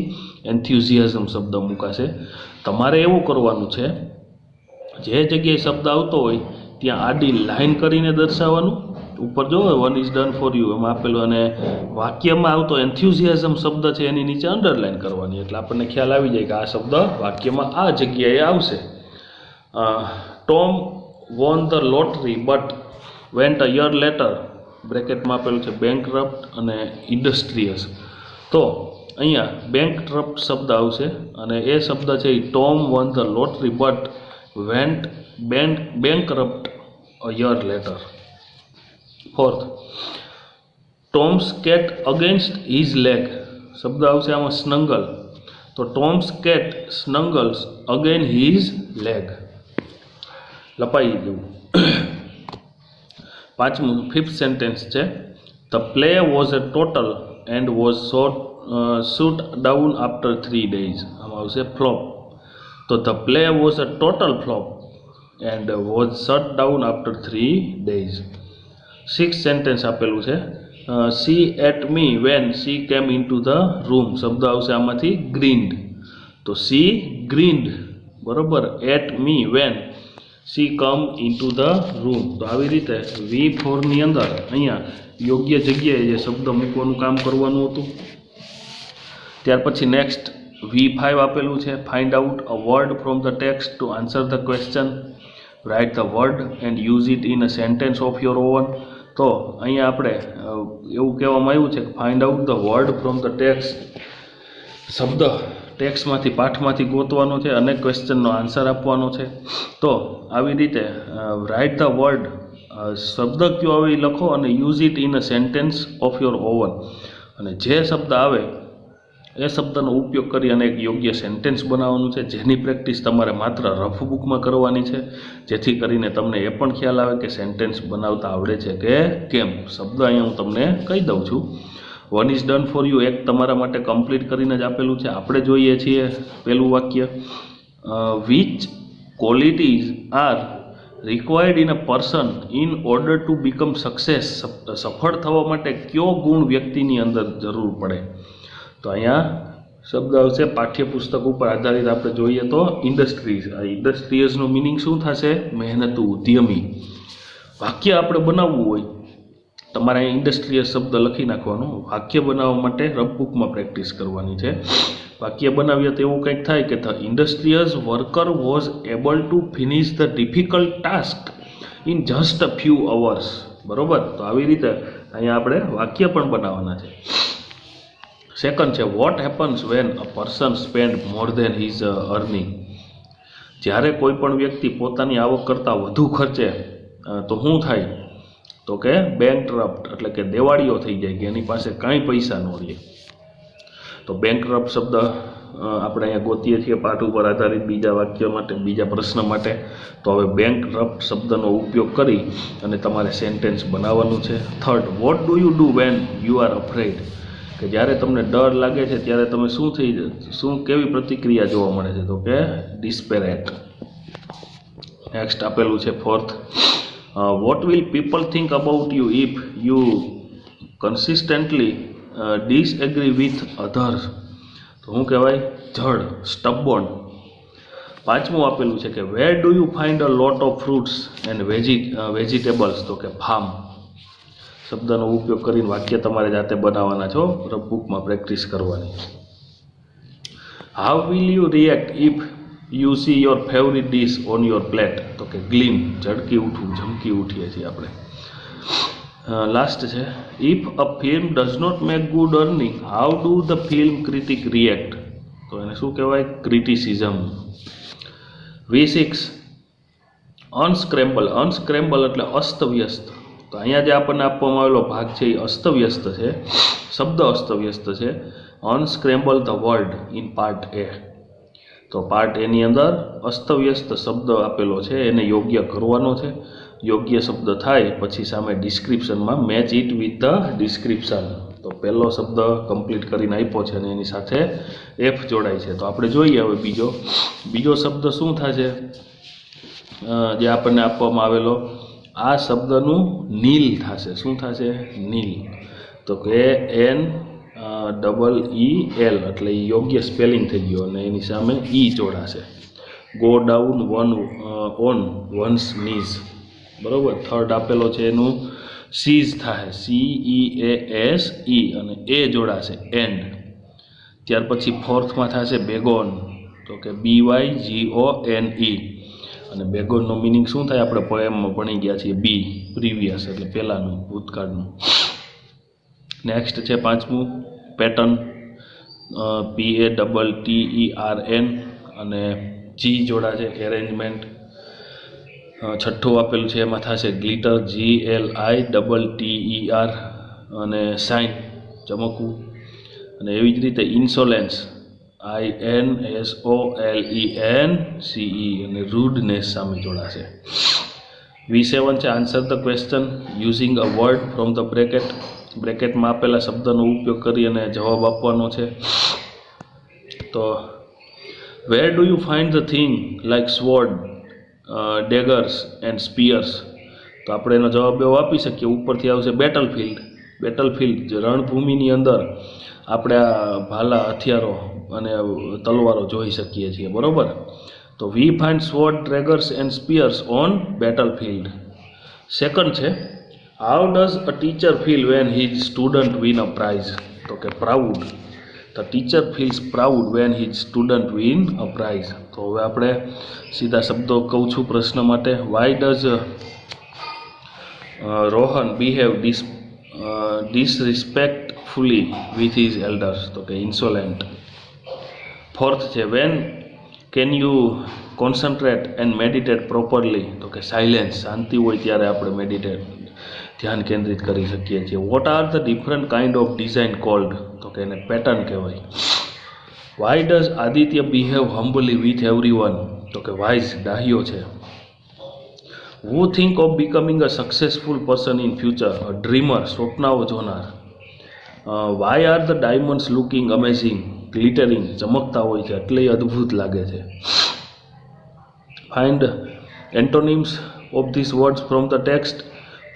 એન્થ્યુઝિયાઝમ શબ્દ મૂકાશે. તમારે એવું કરવાનું છે, જે જગ્યાએ શબ્દ આવતો હોય ત્યાં આડી લાઈન કરીને દર્શાવવાનું. ઉપર જો one is done for you એમાં આપેલું, અને વાક્યમાં આવતો એન્થ્યુઝિયાઝમ શબ્દ છે એની નીચે અંડરલાઈન કરવાની, એટલે આપણને ખ્યાલ આવી જાય કે આ શબ્દ વાક્યમાં આ જગ્યાએ આવશે. Tom won the lottery but went a year later, બ્રેકેટમાં આપેલું છે બેન્કરપ્ટ અને ઇન્ડસ્ટ્રીયસ. તો અહીંયા બેન્કરપ્ટ શબ્દ આવશે, અને એ શબ્દ છે એ Tom won the lottery but went bankrupt a year later. Fourth, Tom's cat against his leg. શબ્દ આવશે આમાં સ્નંગલ. તો Tom's cat snuggles again his leg. લપાઈ જવું. પાંચમું ફિફ્થ સેન્ટેન્સ છે the play was a total end was shoot down after 3 days. આમાં આવશે ફ્લોપ. તો the play was a total flop and was shut down after 3 days. Six sentence આપેલું છે she at me when she came into the room. શબ્દ આવશે આમાંથી grinned. તો she grinned, બરોબર, at me when she come into the room. તો આવી રીતે V4ની અંદર અહીંયા યોગ્ય જગ્યાએ જે શબ્દ મૂકવાનું કામ કરવાનું હતું. ત્યાર પછી નેક્સ્ટ V5 આપેલું છે find out a word from the text to answer the question. Write the word and use it in a sentence of your oven. તો અહીંયા આપણે એવું કહેવામાં આવ્યું છે કે find out the word from the text. શબ્દ ટેક્સ્ટમાંથી, પાઠમાંથી ગોતવાનો છે અને ક્વેશ્ચનનો આન્સર આપવાનો છે. તો આવી રીતે રાઇટ ધ વર્ડ, શબ્દ કયો આવે એ લખો અને use it in a sentence of your oven. અને જે શબ્દ આવે એ શબ્દનો ઉપયોગ કરી અને એક યોગ્ય સેન્ટેન્સ બનાવવાનું છે, જેની પ્રેક્ટિસ તમારે માત્ર રફ બુકમાં કરવાની છે, જેથી કરીને તમને એ પણ ખ્યાલ આવે કે સેન્ટેન્સ બનાવતા આવડે છે કે કેમ. શબ્દ અહીંયા હું તમને કહી દઉં છું. One is done for you એક તમારા માટે કમ્પ્લીટ કરીને જ આપેલું છે. આપણે જોઈએ છીએ પહેલું વાક્ય, which qualities are required in a person in order to become success. સફળ થવા માટે કયો ગુણ વ્યક્તિની અંદર જરૂર પડે. તો અહીંયા શબ્દ આવશે પાઠ્યપુસ્તક ઉપર આધારિત આપણે જોઈએ તો ઇન્ડસ્ટ્રીઝ. આ ઇન્ડસ્ટ્રીઝનો મિનિંગ શું થશે? મહેનતુ, ઉદ્યમી. વાક્ય આપણે બનાવવું હોય તમારે અહીં ઇન્ડસ્ટ્રીયલ શબ્દ લખી નાખવાનો. વાક્ય બનાવવા માટે રફબુકમાં પ્રેક્ટિસ કરવાની છે. વાક્ય બનાવીએ તો એવું કંઈક થાય કે the ઇન્ડસ્ટ્રીયસ worker was able to finish the difficult task in just a few hours. બરાબર, તો આવી રીતે અહીંયા આપણે વાક્ય પણ બનાવવાના છે. સેકન્ડ છે what happens when a person spend more than his earning. જ્યારે કોઈ પણ વ્યક્તિ પોતાની આવક કરતાં વધુ ખર્ચે તો શું થાય? તો કે બેંકરપ્ટ, એટલે કે દેવાળીઓ થઈ જાય, કે એની પાસે કાંઈ પૈસા ન રહે. તો બેંકરપ્ટ શબ્દ આપણે અહીંયા ગોતીએ છીએ પાઠ ઉપર આધારિત બીજા વાક્ય માટે, બીજા પ્રશ્ન માટે. તો હવે બેંકરપ્ટ શબ્દનો ઉપયોગ કરી અને તમારે સેન્ટેન્સ બનાવવાનું છે. Third, what do you do when you are afraid. કે જ્યારે તમને ડર લાગે છે ત્યારે તમે શું કેવી પ્રતિક્રિયા જોવા મળે છે? તો કે ડિસ્પેરેટ. નેક્સ્ટ આપેલું છે fourth, what will people think about you if you consistently disagree with others. તો શું કહેવાય? જડ, સ્ટબોર્ન. પાંચમું આપેલું છે કે વેર do you find a lot of fruits and vegetables. તો કે ફાર્મ શબ્દનો ઉપયોગ કરીને વાક્ય તમારે જાતે બનાવવાના છો, રફબુકમાં પ્રેક્ટિસ કરવાની. How will you react if you C your favourite dish on your plate. તો કે ગ્લીમ, ઝડકી ઉઠવું, ઝમકી ઉઠીએ છીએ આપણે. લાસ્ટ છે if a film does not make good earning how do the film critic react. તો એને શું કહેવાય? ક્રિટિસિઝમ. V6 અનસ્ક્રેમ્બલ. અનસ્ક્રેમ્બલ એટલે અસ્તવ્યસ્ત. તો અહીંયા જે આપણને આપવામાં આવેલો ભાગ છે એ અસ્તવ્યસ્ત છે, શબ્દ અસ્તવ્યસ્ત છે. Unscramble the world in part A. તો પાર્ટ એની અંદર અસ્તવ્યસ્ત શબ્દ આપેલો છે, એને યોગ્ય કરવાનો છે. યોગ્ય શબ્દ થાય પછી સામે ડિસ્ક્રિપ્શનમાં match it with the description. તો પહેલો શબ્દ કમ્પ્લીટ કરીને આપ્યો છે અને એની સાથે એફ જોડાય છે. તો આપણે જોઈએ હવે બીજો શબ્દ શું થશે જે આપણને આપવામાં આવેલો. આ શબ્દનું નીલ થશે. શું થશે? નીલ. તો કે NEEL, એટલે એ યોગ્ય સ્પેલિંગ થઈ ગયો અને એની સામે ઈ જોડાશે. Go down on once knees. બરાબર. થર્ડ આપેલો છે એનું સીઝ થાય, CEASE, અને એ જોડાશે, એન્ડ. ત્યાર પછી ફોર્થમાં થશે બેગોન. તો કે BYGONE. અને બેગોનનો મિનિંગ શું થાય? આપણે પોએમમાં ભણી ગયા છીએ, બી, પ્રીવિયસ, એટલે પહેલાંનું, ભૂતકાળનું. નેક્સ્ટ છે પાંચમું પેટર્ન, PATTERN, અને જી જોડાશે, એરેન્જમેન્ટ. છઠ્ઠું આપેલું છે એમાં થશે ગ્લિટર, GLITTER, અને શાઇન, ચમકવું. અને એવી જ રીતે ઇન્સોલેન્સ, INSOLENCE, અને રૂડનેસ સામે જોડાશે. V7 છે answer the question using a word from the bracket. બ્રેકેટમાં આપેલા શબ્દનો ઉપયોગ કરી અને જવાબ આપવાનો છે. તો where do you find the thing like sword, daggers and spears. તો આપણે એનો જવાબ એવો આપી શકીએ, ઉપરથી આવશે બેટલફિલ્ડ. બેટલફિલ્ડ, રણભૂમિની અંદર આપણે આ ભાલા, હથિયારો અને તલવારો જોઈ શકીએ છીએ. બરાબર. તો we find sword, daggers and spears on battlefield. Second છે how does a teacher feel when his student win a prize. તો કે proud. The teacher feels proud when his student win a prize. તો હવે આપણે સીધા શબ્દો કહું છું પ્રશ્ન માટે. Why does Rohan behave disrespectfully with his elders. તો કે ઇન્સોલેન્ટ. ફોર્થ છે when can you concentrate and meditate properly. તો કે સાયલેન્સ, શાંતિ હોય ત્યારે આપણે ધ્યાન કેન્દ્રિત કરી શકીએ છીએ. What are the different kind of design called. તો કે એને પેટર્ન કહેવાય. Why does Aditya behave humbly with everyone. તો કે વાઇઝ, ડાહ્યો છે. Who think of becoming a successful person in future. A dreamer, સ્વપ્નાઓ જોનાર. Why are the diamonds looking amazing, glittering, ચમકતા હોય છે એટલે અદ્ભુત લાગે છે. Find antonyms of this words from the text.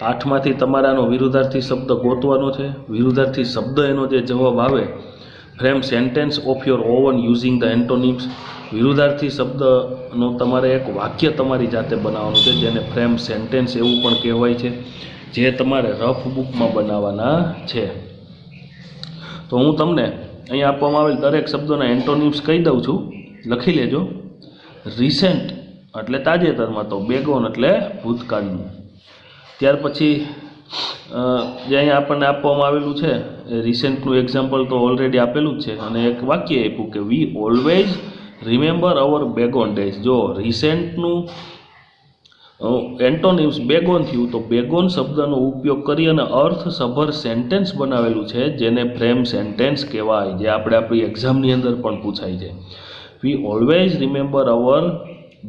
પાઠમાંથી તમારે આનો વિરુદ્ધાર્થી શબ્દ ગોતવાનો છે. વિરુદ્ધાર્થી શબ્દ એનો જે જવાબ આવે. Frame sentence of your own using the antonyms. વિરુદ્ધાર્થી શબ્દનો તમારે એક વાક્ય તમારી જાતે બનાવવાનું છે, જેને ફ્રેમ સેન્ટેન્સ એવું પણ કહેવાય છે. જે તમારે રફ બુકમાં બનાવવાના છે. તો હું તમને અહીંયા આપવામાં આવેલ દરેક શબ્દોના એન્ટોનિમ્સ કહી દઉં છું, લખી લેજો. રિસેન્ટ એટલે તાજેતરમાં, તો બેગોન એટલે ભૂતકાળનું. ત્યાર પછી જે અહીંયા આપણને આપવામાં આવેલું છે એ રિસેન્ટનું એક્ઝામ્પલ તો ઓલરેડી આપેલું જ છે, અને એક વાક્ય આપ્યું કે we always remember our begone days. જો રિસેન્ટનું એન્ટોનિમ્સ બેગોન થયું, તો બેગોન શબ્દનો ઉપયોગ કરી અને અર્થસભર સેન્ટેન્સ બનાવેલું છે, જેને ફ્રેમ સેન્ટેન્સ કહેવાય, જે આપણે આપણી એક્ઝામની અંદર પણ પૂછાય છે. We always remember our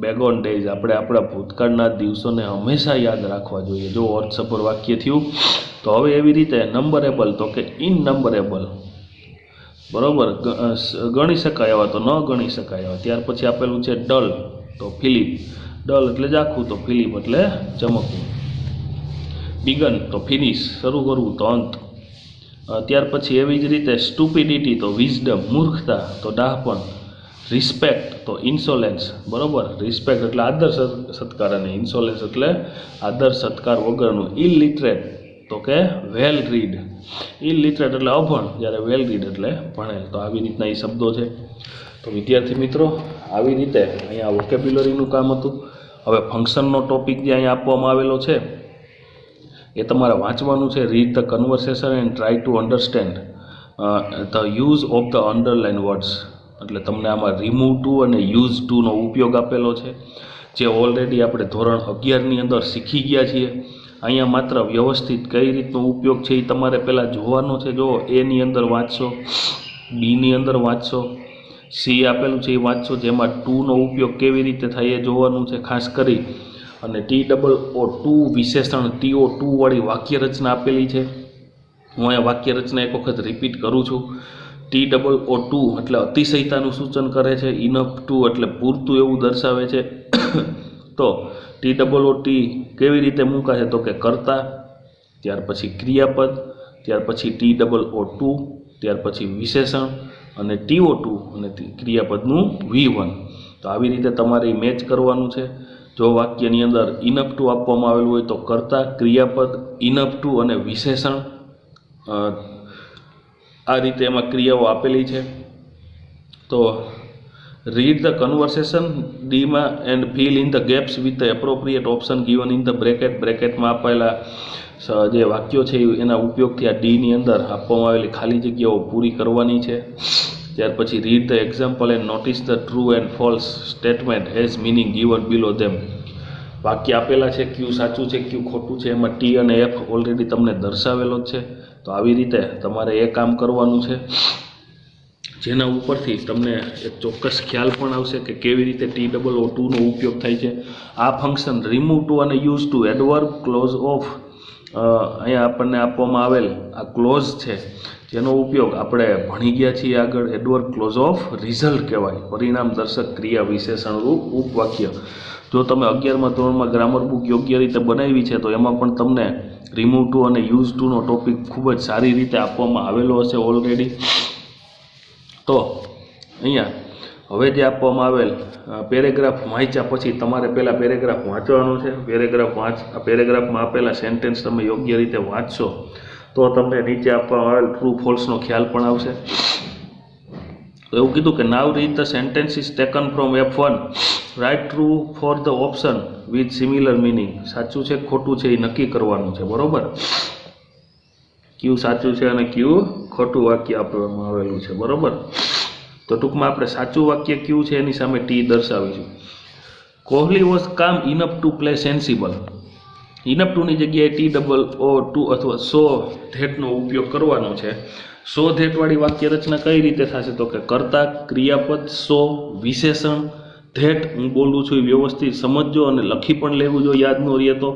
begone days, આપણે આપણા ભૂતકાળના દિવસોને હંમેશા યાદ રાખવા જોઈએ. જો અર્થસભર વાક્ય થયું. તો હવે એવી રીતે નંબરેબલ, તો કે ઇનનંબરેબલ, બરાબર, ગણી શકાય એવા તો ન ગણી શકાય એવા. ત્યાર પછી આપેલું છે ડલ, તો ફિલિપ, ડલ એટલે ઝાખું, તો ફિલિપ એટલે ચમકવું. બિગન તો ફિનિશ, શરૂ કરવું, તો અંત. ત્યાર પછી એવી જ રીતે સ્ટુપિડિટી તો વિઝડમ, મૂર્ખતા, તો ડાહપણ. રિસ્પેક્ટ તો ઇન્સોલેન્સ, બરાબર, રિસ્પેક્ટ એટલે આદર સત્કાર, અને ઇન્સોલેન્સ એટલે આદર સત્કાર વગરનું. ઇલિટરેટ તો કે વેલ રીડ, ઇલિટરેટ એટલે અભણ, જ્યારે વેલ રીડ એટલે ભણેલ. તો આવી રીતના એ શબ્દો છે. તો વિદ્યાર્થી મિત્રો, આવી રીતે અહીંયા વોકેબ્યુલરીનું કામ હતું. હવે ફંક્શનનો ટોપિક જે અહીંયા આપવામાં આવેલો છે એ તમારે વાંચવાનું છે. Read the conversation and try to understand the use of the underline words. એટલે તમને આમાં રિમૂવ ટુ અને યુઝ ટુનો ઉપયોગ આપેલો છે, જે ઓલરેડી આપણે ધોરણ 11ની અંદર શીખી ગયા છીએ. અહીંયા માત્ર વ્યવસ્થિત કઈ રીતનો ઉપયોગ છે એ તમારે પહેલાં જોવાનો છે. જો એની અંદર વાંચશો, બીની અંદર વાંચશો, સી આપેલું છે એ વાંચશો, જેમાં ટુનો ઉપયોગ કેવી રીતે થાય એ જોવાનું છે ખાસ કરી. અને TOO2 વિશેષણ, TO2 વાળી વાક્ય રચના આપેલી છે. હું અહીંયા વાક્ય રચના એક વખત રિપીટ કરું છું. TOO2 એટલે અતિશયતાનું સૂચન કરે છે. ઇનફ ટુ એટલે પૂરતું એવું દર્શાવે છે. તો TOOT કેવી રીતે મૂકાશે, તો કે કર્તા, ત્યાર પછી ક્રિયાપદ, ત્યાર પછી TOO2, ત્યાર પછી વિશેષણ, અને TO2 અને ક્રિયાપદનું V1. તો આવી રીતે તમારે મેચ કરવાનું છે. જો વાક્યની અંદર ઇનફ ટુ આપવામાં આવેલું હોય તો કર્તા, ક્રિયાપદ, ઇનફ ટુ અને વિશેષણ, આ રીતે એમાં ક્રિયાઓ આપેલી છે. તો રીડ ધ કન્વર્સેશન ડીમાં and fill in the gaps with the appropriate option given in the bracket. બ્રેકેટમાં આપેલા જે વાક્યો છે એના ઉપયોગથી આ ડીની અંદર આપવામાં આવેલી ખાલી જગ્યાઓ પૂરી કરવાની છે. ત્યાર પછી read the example and notice the true and false statement as meaning given below them. વાક્ય આપેલા છે, ક્યુ સાચું છે, ક્યુ ખોટું છે, એમાં ટી અને એફ ઓલરેડી તમને દર્શાવેલો જ છે. તો આવી રીતે તમારે એ કામ કરવાનું છે, જેના ઉપરથી તમને એક ચોક્કસ ખ્યાલ પણ આવશે કે કેવી રીતે TOO2નો ઉપયોગ થાય છે. આ ફંક્શન રિમૂવ ટુ અને use too adverb clause of, અહીંયા આપણને આપવામાં આવેલ આ ક્લોઝ છે, જેનો ઉપયોગ આપણે ભણી ગયા છીએ આગળ. એડવર્બ ક્લોઝ ઓફ રિઝલ્ટ કહેવાય, પરિણામ દર્શક ક્રિયા વિશેષણરૂપ ઉપવાક્ય. જો તમે 11મા ધોરણમાં ગ્રામર બુક યોગ્ય રીતે બનાવી છે, તો એમાં પણ તમને રિમૂવ ટુ અને યુઝ ટુનો ટોપિક ખૂબ જ સારી રીતે આપવામાં આવેલો હશે ઓલરેડી. તો અહીંયા હવે જે આપવામાં આવેલ પેરેગ્રાફ વાંચ્યા પછી તમારે પહેલાં પેરેગ્રાફ વાંચવાનો છે. પેરેગ્રાફમાં આપેલા સેન્ટેન્સ તમે યોગ્ય રીતે વાંચશો તો તમને નીચે આપવામાં આવેલ ટ્રુ ફોલ્સનો ખ્યાલ પણ આવશે. તો એવું કીધું કે now read the sentence is taken from F1, write true for the option with similar meaning. સાચું છે ખોટું છે એ નક્કી કરવાનું છે, બરાબર. ક્યુ સાચું છે અને ક્યુ ખોટું વાક્ય આપવામાં આવેલું છે, બરાબર. તો ટૂંકમાં આપણે સાચું વાક્ય ક્યુ છે એની સામે ટી દર્શાવીશું. Kohli was calm enough to play sensible. Enough ટુની જગ્યાએ TOO2 અથવા સો ધેટનો ઉપયોગ કરવાનો છે. સો ધેટવાળી વાક્ય રચના કઈ રીતે થશે, તો કે કર્તા, ક્રિયાપદ, સો, વિશેષણ, ધેટ. હું બોલું છું એ વ્યવસ્થિત સમજજો અને લખી પણ લેવું જો યાદ ન રહે તો.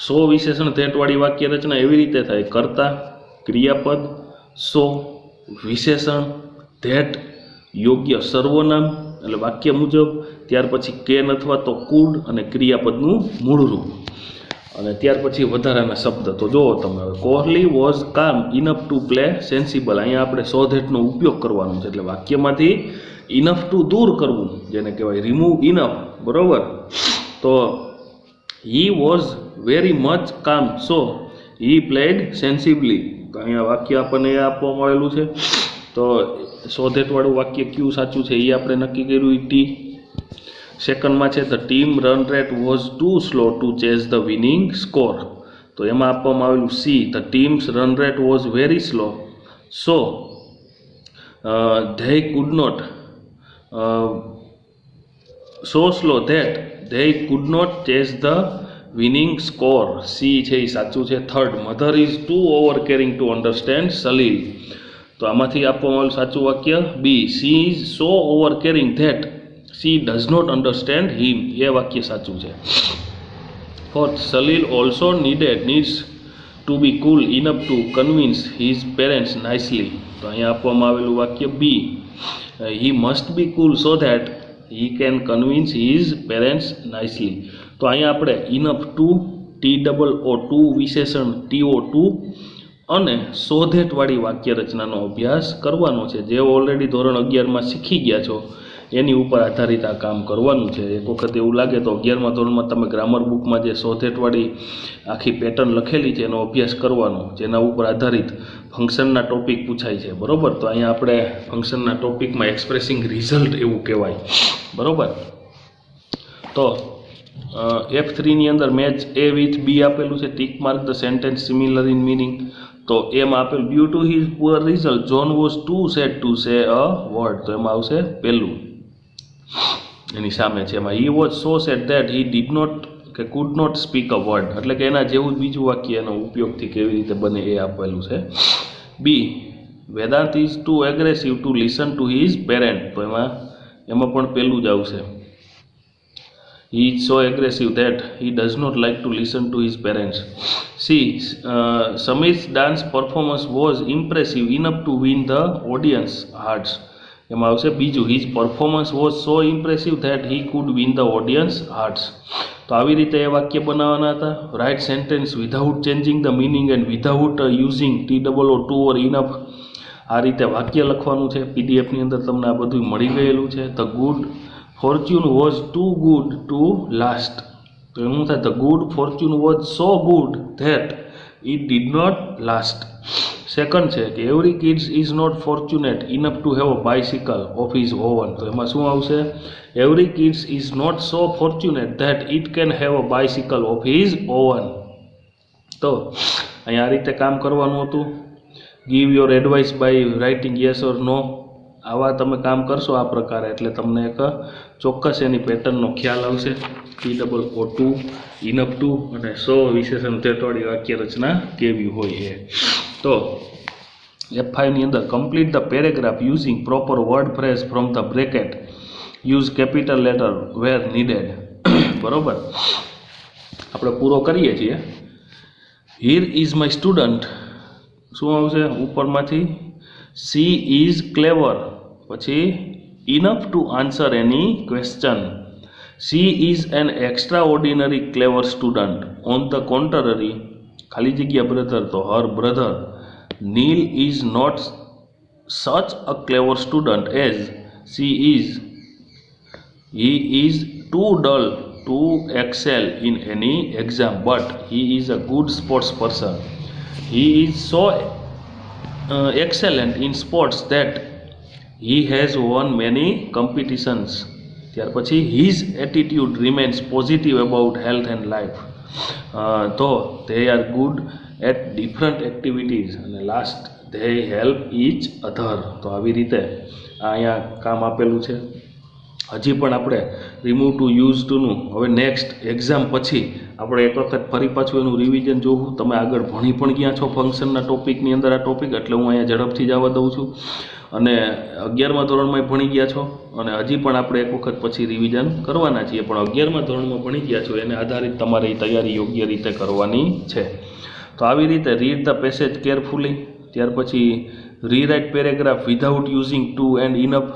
સો વિશેષણ ધેટવાળી વાક્ય રચના એવી રીતે થાય: કર્તા, ક્રિયાપદ, સો, વિશેષણ, ધેટ, યોગ્ય સર્વનામ એટલે વાક્ય મુજબ, ત્યાર પછી કેન અથવા તો કુડ અને ક્રિયાપદનું મૂળ રૂપ, અને ત્યાર પછી વધારાના શબ્દ. તો જુઓ તમે હવે, Kohli was calm enough to play sensible. અહીંયા આપણે સો ધેટનો ઉપયોગ કરવાનો છે, એટલે વાક્યમાંથી ઇનફ ટુ દૂર કરવું, જેને કહેવાય રિમૂવ ઇનફ, બરાબર. તો હી વોઝ વેરી મચ કામ સો હી પ્લેડ સેન્સિબલી. તો અહીંયા વાક્ય આપણને એ આપવામાં આવેલું છે. તો સો ધેટવાળું વાક્ય કયું સાચું છે એ આપણે નક્કી કર્યું ટી. સેકન્ડમાં છે the team run rate was too slow to chase the winning score. તો એમાં આપવામાં આવેલું see the team's run rate was very slow so they could not so slow that they could not chase the winning score. C છે એ સાચું છે. Third mother is too over caring to understand Salil. તો આમાંથી આપવામાં આવેલું સાચું વાક્ય B she is so over caring that she does not understand him. એ વાક્ય સાચું છે. Fourth Salil also needs to be cool enough to convince his parents nicely. તો અહીંયા આપવામાં આવેલું વાક્ય B he must be cool so that he can convince his parents nicely. તો અહીંયા આપણે ઇનફ ટુ TOO વિશેષણ TO2 અને સો ધેટવાળી વાક્ય રચનાનો અભ્યાસ કરવાનો છે. જે ઓલરેડી ધોરણ 11માં શીખી ગયા છો એની ઉપર આધારિત આ કામ કરવાનું છે. એક વખત એવું લાગે તો 11મા ધોરણમાં તમે ગ્રામર બુકમાં જે સો ધેટવાળી આખી પેટર્ન લખેલી છે એનો અભ્યાસ કરવાનો, જેના ઉપર આધારિત ફંક્શનના ટોપિક પૂછાય છે. બરાબર. તો અહીંયા આપણે ફંક્શનના ટોપિકમાં એક્સપ્રેસિંગ રિઝલ્ટ એવું કહેવાય. બરાબર. તો F3ની અંદર મેચ A વિથ B આપેલું છે. Tick mark the sentence similar in meaning. તો એમાં આપેલું due to his poor result John was too sad to say a word. તો એમાં આવશે પહેલું, એની સામે છે એમાં he was so sad that he did not કે could not speak a word. એટલે કે એના જેવું જ બીજું વાક્ય એનો ઉપયોગથી કેવી રીતે બને એ આપેલું છે. B Vedant is too aggressive to listen to his parent. તો એમાં પણ પહેલું જ આવશે. He is so aggressive that he does not like to listen to his parents. See, Samir's dance performance was impressive enough to win the audience hearts. એમાં આવશે બીજું his performance was so impressive that he could win the audience hearts. તો આવી રીતે એ વાક્ય બનાવવાના હતા. Write sentence without changing the meaning and without using TOO or enough. આ રીતે વાક્ય લખવાનું છે. પીડીએફની અંદર તમને આ બધું મળી ગયેલું છે. The good fortune was too good to last. તો એનું થાય the good fortune was so good that it did not last. Second છે કે every kids is not fortunate enough to have a bicycle of his own. તો એમાં શું આવશે? Every kids is not so fortunate that it can have a bicycle of his own. તો અહીંયા આ રીતે કામ કરવાનું હતું. Give your advice by writing yes or no. આવા તમે કામ કરશો આ પ્રકારે એટલે તમને એક ચોક્કસ એની પેટર્નનો ખ્યાલ આવશે. TOO ઇનફ ટુ અને સો વિશેષણ ધેટવાળી વાક્ય રચના કેવી હોય છે. તો F5ની અંદર complete the paragraph using proper word phrase from the bracket. Use capital letter where needed. બરોબર. આપણે પૂરો કરીએ છીએ. Here is my student. શું આવશે ઉપરમાંથી? She is clever. પછી enough to answer any question. She is an extraordinary clever student. On the contrary ખાલી જગ્યા બ્રધર તો her brother. Neel is not such a clever student as she is. He is too Dal two excel in any exam but he is a good sports person. He is so excellent in sports that he has won many competitions. ત્યાર પછી his attitude remains positive about health and life. તો they are good at different activities અને last they help each other. તો આવી રીતે અહીંયા કામ આપેલું છે. હજી પણ આપણે રિમૂવ ટુ યુઝ ટુનું હવે નેક્સ્ટ એક્ઝામ પછી આપણે એક વખત ફરી પાછું એનું રિવિઝન જોવું. તમે આગળ ભણી પણ ગયા છો ફંક્શનના ટોપિકની અંદર આ ટોપિક, એટલે હું અહીંયા ઝડપથી જવા દઉં છું. અને 11મા ધોરણમાં ભણી ગયા છો અને હજી પણ આપણે એક વખત પછી રિવિઝન કરવાના છીએ. પણ 11મા ધોરણમાં ભણી ગયા છો એને આધારિત તમારે તૈયારી યોગ્ય રીતે કરવાની છે. તો આવી રીતે રીડ ધ પેસેજ કેરફુલી. ત્યાર પછી rewrite paragraph without using too and enough.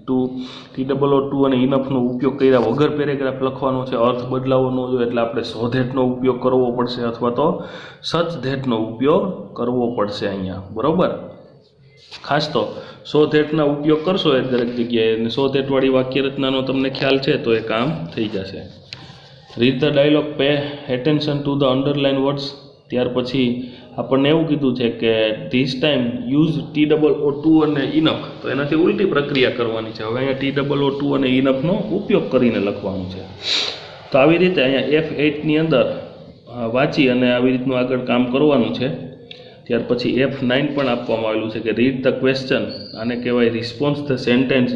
TOO અને ઇનફનો ઉપયોગ કર્યા વગર પેરેગ્રાફ લખવાનો છે. અર્થ બદલાવો ન જોઈએ એટલે આપણે સો ધેટનો ઉપયોગ કરવો પડશે અથવા તો સચ ધેટનો ઉપયોગ કરવો પડશે અહીંયા. બરાબર. ખાસ તો સો ધેટના ઉપયોગ કરશો એ દરેક જગ્યાએ અને સો ધેટવાળી વાક્ય રચનાનો તમને ખ્યાલ છે તો એ કામ થઈ જશે. Read the dialogue, pay attention to the underline words. ત્યાર પછી આપણને એવું કીધું છે કે ધીસ ટાઈમ યુઝ TOO અને ઇનફ. તો એનાથી ઉલટી પ્રક્રિયા કરવાની છે. હવે અહીંયા TOO અને ઇનફનો ઉપયોગ કરીને લખવાનું છે. તો આવી રીતે અહીંયા F8ની અંદર વાંચી અને આવી રીતનું આગળ કામ કરવાનું છે. ત્યાર પછી F9 પણ આપવામાં આવેલું છે કે રીડ ધ ક્વેશ્ચન. આને કહેવાય response the sentence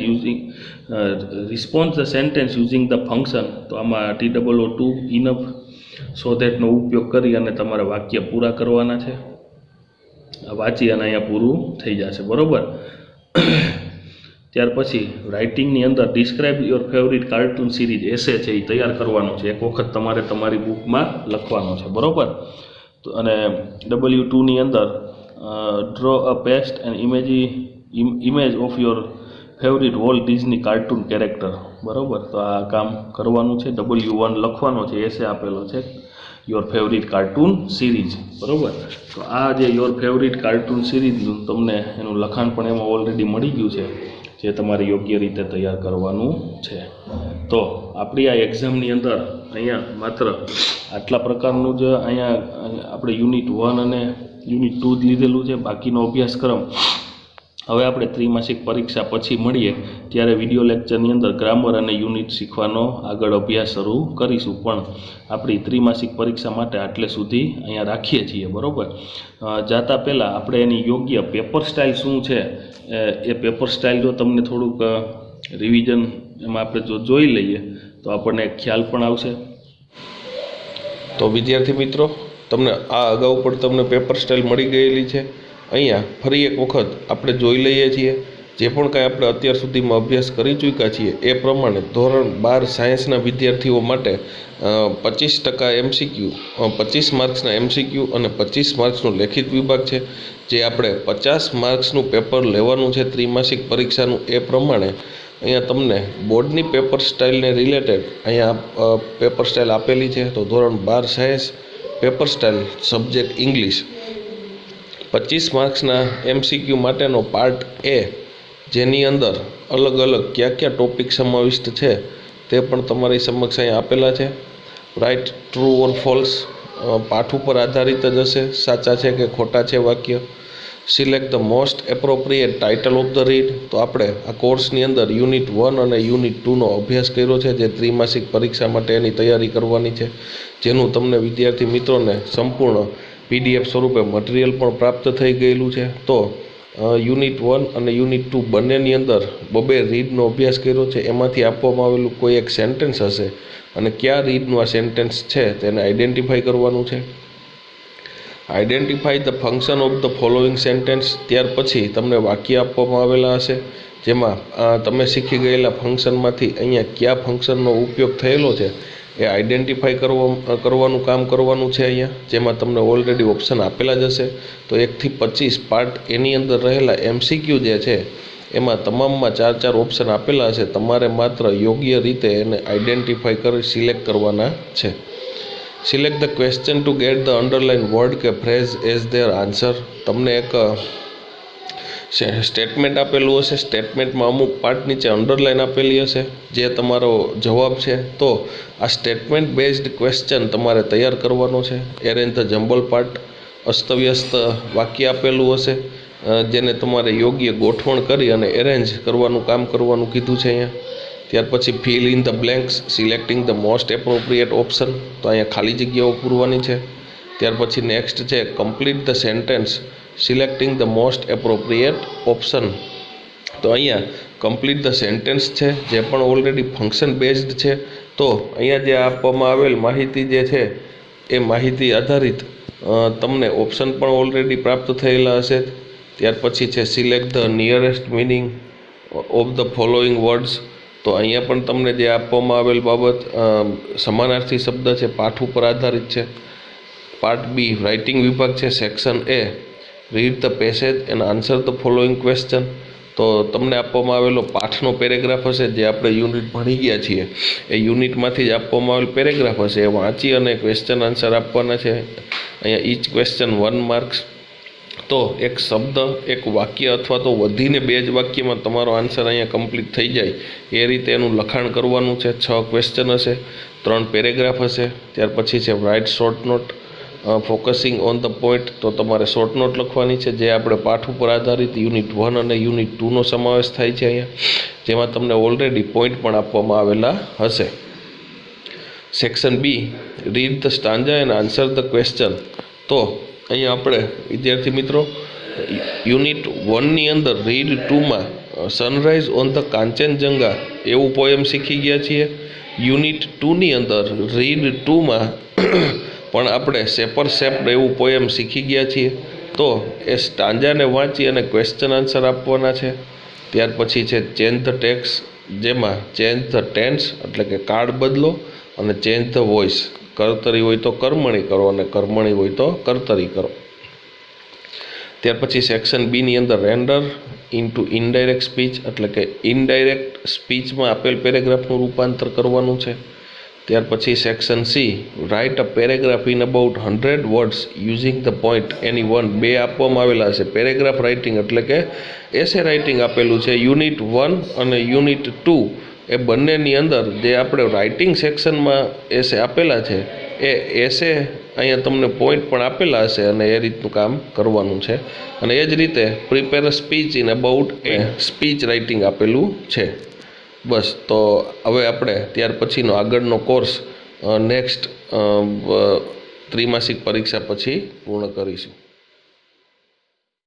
using the function. તો આમાં TOO ઇનફ સો ધેટનો ઉપયોગ કરી અને તમારે વાક્ય પૂરા કરવાના છે. વાંચી અને અહીંયા પૂરું થઈ જશે, બરાબર. ત્યાર પછી રાઇટિંગની અંદર describe your favourite cartoon series essay છે એ તૈયાર કરવાનો છે. એક વખત તમારે તમારી બુકમાં લખવાનો છે, બરાબર. અને W2ની અંદર draw a paste and image of your favourite Walt Disney cartoon character, બરાબર. તો આ કામ કરવાનું છે. W1 લખવાનો છે, એસે આપેલો છે યોર ફેવરિટ કાર્ટૂન સિરીઝ, બરાબર. તો આ જે યોર ફેવરિટ કાર્ટૂન સિરીઝનું તમને એનું લખાણ પણ એમાં ઓલરેડી મળી ગયું છે, જે તમારે યોગ્ય રીતે તૈયાર કરવાનું છે. તો આપણી આ એક્ઝામની અંદર અહીંયા માત્ર આટલા પ્રકારનું જ અહીંયા આપણે યુનિટ 1 અને યુનિટ 2 જ લીધેલું છે. બાકીનો અભ્યાસક્રમ હવે આપણે ત્રિમાસિક પરીક્ષા પછી મળીએ ત્યારે વિડીયો લેક્ચરની અંદર ગ્રામર અને યુનિટ શીખવાનો આગળ અભ્યાસ શરૂ કરીશું. પણ આપણી ત્રિમાસિક પરીક્ષા માટે આટલે સુધી અહીંયા રાખીએ છીએ, બરાબર. જાતા પહેલાં આપણે એની યોગ્ય પેપર સ્ટાઇલ શું છે એ પેપર સ્ટાઇલ જો તમને થોડુંક રિવિઝન એમાં આપણે જો જોઈ લઈએ તો આપણને ખ્યાલ પણ આવશે. તો વિદ્યાર્થી મિત્રો, તમને આ અગાઉ પણ તમને પેપર સ્ટાઇલ મળી ગયેલી છે. અહીંયા ફરી એક વખત આપણે જોઈ લઈએ છીએ. જે પણ કાંઈ આપણે અત્યાર સુધીમાં અભ્યાસ કરી ચૂક્યા છીએ એ પ્રમાણે ધોરણ 12 સાયન્સના વિદ્યાર્થીઓ માટે 25% MCQ, 25 માર્ક્સના MCQ અને 25 માર્ક્સનો લેખિત વિભાગ છે. જે આપણે 50 માર્ક્સનું પેપર લેવાનું છે ત્રિમાસિક પરીક્ષાનું. એ પ્રમાણે અહીંયા તમને બોર્ડની પેપર સ્ટાઇલને રિલેટેડ અહીંયા પેપર સ્ટાઇલ આપેલી છે. તો ધોરણ 12 science paper style subject English 25 માર્ક્સના MCQ માટેનો પાર્ટ A, જેની અંદર અલગ અલગ કયા ટોપિક સમાવિષ્ટ છે તે પણ તમારી સમક્ષ અહીંયા આપેલા છે. રાઇટ ટ્રુ ઓર ફોલ્સ પાઠ ઉપર આધારિત જ હશે, સાચા છે કે ખોટા છે વાક્ય. Select the most appropriate title of the read. તો આપણે આ કોર્સની અંદર યુનિટ 1 અને યુનિટ 2નો અભ્યાસ કર્યો છે, જે ત્રિમાસિક પરીક્ષા માટે એની તૈયારી કરવાની છે, જેનું તમને વિદ્યાર્થી મિત્રોને સંપૂર્ણ PDF સ્વરૂપે મટીરિયલ પણ પ્રાપ્ત થઈ ગયેલું છે. તો યુનિટ 1 અને યુનિટ 2 બંનેની અંદર 2 રીડનો અભ્યાસ કર્યો છે. એમાંથી આપવામાં આવેલું કોઈ એક સેન્ટેન્સ હશે અને કયા રીડનું આ સેન્ટેન્સ છે તેને આઈડેન્ટિફાઈ કરવાનું છે. Identify the function of the following sentence. ત્યાર પછી તમને વાક્ય આપવામાં આવેલા હશે, જેમાં તમે શીખી ગયેલા ફંક્શનમાંથી અહીંયા કયા ફંક્શનનો ઉપયોગ થયેલો છે એ આઈડેન્ટિફાઈ કરવાનું કામ કરવાનું છે અહીંયા, જેમાં તમને ઓલરેડી ઓપ્શન આપેલા જ હશે. તો 1 થી 25 પાર્ટ એની અંદર રહેલા MCQ જે છે એમાં તમામમાં 4 ઓપ્શન આપેલા હશે. તમારે માત્ર યોગ્ય રીતે એને આઈડેન્ટિફાઈ કરી સિલેક્ટ કરવાના છે. Select the question two get the underline word કે ફ્રેઝ એઝ ધેર આન્સર. તમને એક સ્ટેટમેન્ટ આપેલું હશે. સ્ટેટમેન્ટમાં અમુક પાર્ટ નીચે અંડરલાઇન આપેલી હશે જે તમારો જવાબ છે. તો આ સ્ટેટમેન્ટ બેઝડ ક્વેશ્ચન તમારે તૈયાર કરવાનો છે. Arrange the jumble part. અસ્તવ્યસ્ત વાક્ય આપેલું હશે જેને તમારે યોગ્ય ગોઠવણ કરી અને એરેન્જ કરવાનું કામ કરવાનું કીધું છે અહીંયા. ત્યાર પછી fill in the blanks, selecting the most appropriate option. તો અહીંયા ખાલી જગ્યાઓ પૂરવાની છે. ત્યાર પછી નેક્સ્ટ છે complete the sentence, selecting the most appropriate option. તો અહીંયા કમ્પ્લીટ ધ સેન્ટેન્સ છે, જે પણ ઓલરેડી ફંક્શન બેઝડ છે. તો અહીંયા જે આપવામાં આવેલ માહિતી જે છે એ માહિતી આધારિત તમને ઓપ્શન પણ ઓલરેડી પ્રાપ્ત થયેલા હશે. ત્યાર પછી છે select the nearest meaning of the following words. તો અહીંયા પણ તમને જે આપવામાં આવેલ બાબત સમાનાર્થી શબ્દ છે, પાઠ ઉપર આધારિત છે. પાર્ટ B રાઇટિંગ વિભાગ છે, section A read the passage and answer the following question. તો તમને આપવામાં આવેલો પાઠનો પેરેગ્રાફ હશે, જે આપણે યુનિટ ભણી ગયા છીએ એ યુનિટમાંથી જ આપવામાં આવેલ પેરેગ્રાફ હશે. એ વાંચી અને ક્વેશ્ચન આન્સર આપવાના છે. અહીંયા ઈચ ક્વેશ્ચન 1 માર્ક્સ. તો એક શબ્દ, એક વાક્ય અથવા તો વધીને 2 જ વાક્યમાં તમારો આન્સર અહીંયા કમ્પ્લીટ થઈ જાય એ રીતે એનું લખાણ કરવાનું છે. 6 ક્વેશ્ચન હશે, 3 પેરેગ્રાફ હશે. ત્યાર પછી છે write short note, focusing on the point. તો તમારે શોર્ટ નોટ લખવાની છે જે આપણે પાઠ ઉપર આધારિત યુનિટ 1 અને યુનિટ 2નો સમાવેશ થાય છે અહીંયા, જેમાં તમને ઓલરેડી પોઈન્ટ પણ આપવામાં આવેલા હશે. Section B, read the stanza and answer the question. તો અહીંયા આપણે વિદ્યાર્થી મિત્રો યુનિટ 1ની અંદર રીડ 2માં સનરાઈઝ ઓન ધ કાંચનજંગા એવું પોએમ શીખી ગયા છીએ. યુનિટ 2ની અંદર રીડ 2માં પણ આપણે સેપર સેપ્ડ એવું પોએમ શીખી ગયા છીએ. તો એ સ્ટાન્જાને વાંચી અને ક્વેશ્ચન આન્સર આપવાના છે. ત્યાર પછી છે ચેન્જ ધ ટેક્સ, જેમાં ચેન્જ ધ ટેન્સ એટલે કે કાળ બદલો અને ચેન્જ ધ વોઇસ, કર્તરી હોય તો કર્મણી કરો અને કર્મણી હોય તો કર્તરી કરો. ત્યાર પછી સેક્શન બીની અંદર રેન્ડર ઇન્ટુ ઇનડાયરેક્ટ સ્પીચ એટલે કે ઇનડાયરેક્ટ સ્પીચમાં આપેલ પેરેગ્રાફનું રૂપાંતર કરવાનું છે. ત્યાર પછી section C, write a paragraph in about 100 words using the point એની 1 2 આપવામાં આવેલા છે. પેરેગ્રાફ રાઇટિંગ એટલે કે એસે રાઇટિંગ આપેલું છે. યુનિટ 1 અને યુનિટ 2 એ બંનેની અંદર જે આપણે રાઇટિંગ સેક્શનમાં એસે આપેલા છે એ એસે અહીંયા તમને પોઈન્ટ પણ આપેલા હશે અને એ રીતનું કામ કરવાનું છે. અને એ જ રીતે prepare a speech in about A speech writing આપેલું છે. બસ, તો હવે આપણે ત્યાર પછીનો આગળનો કોર્સ નેક્સ્ટ ત્રિમાસિક પરીક્ષા પછી પૂર્ણ કરીશું.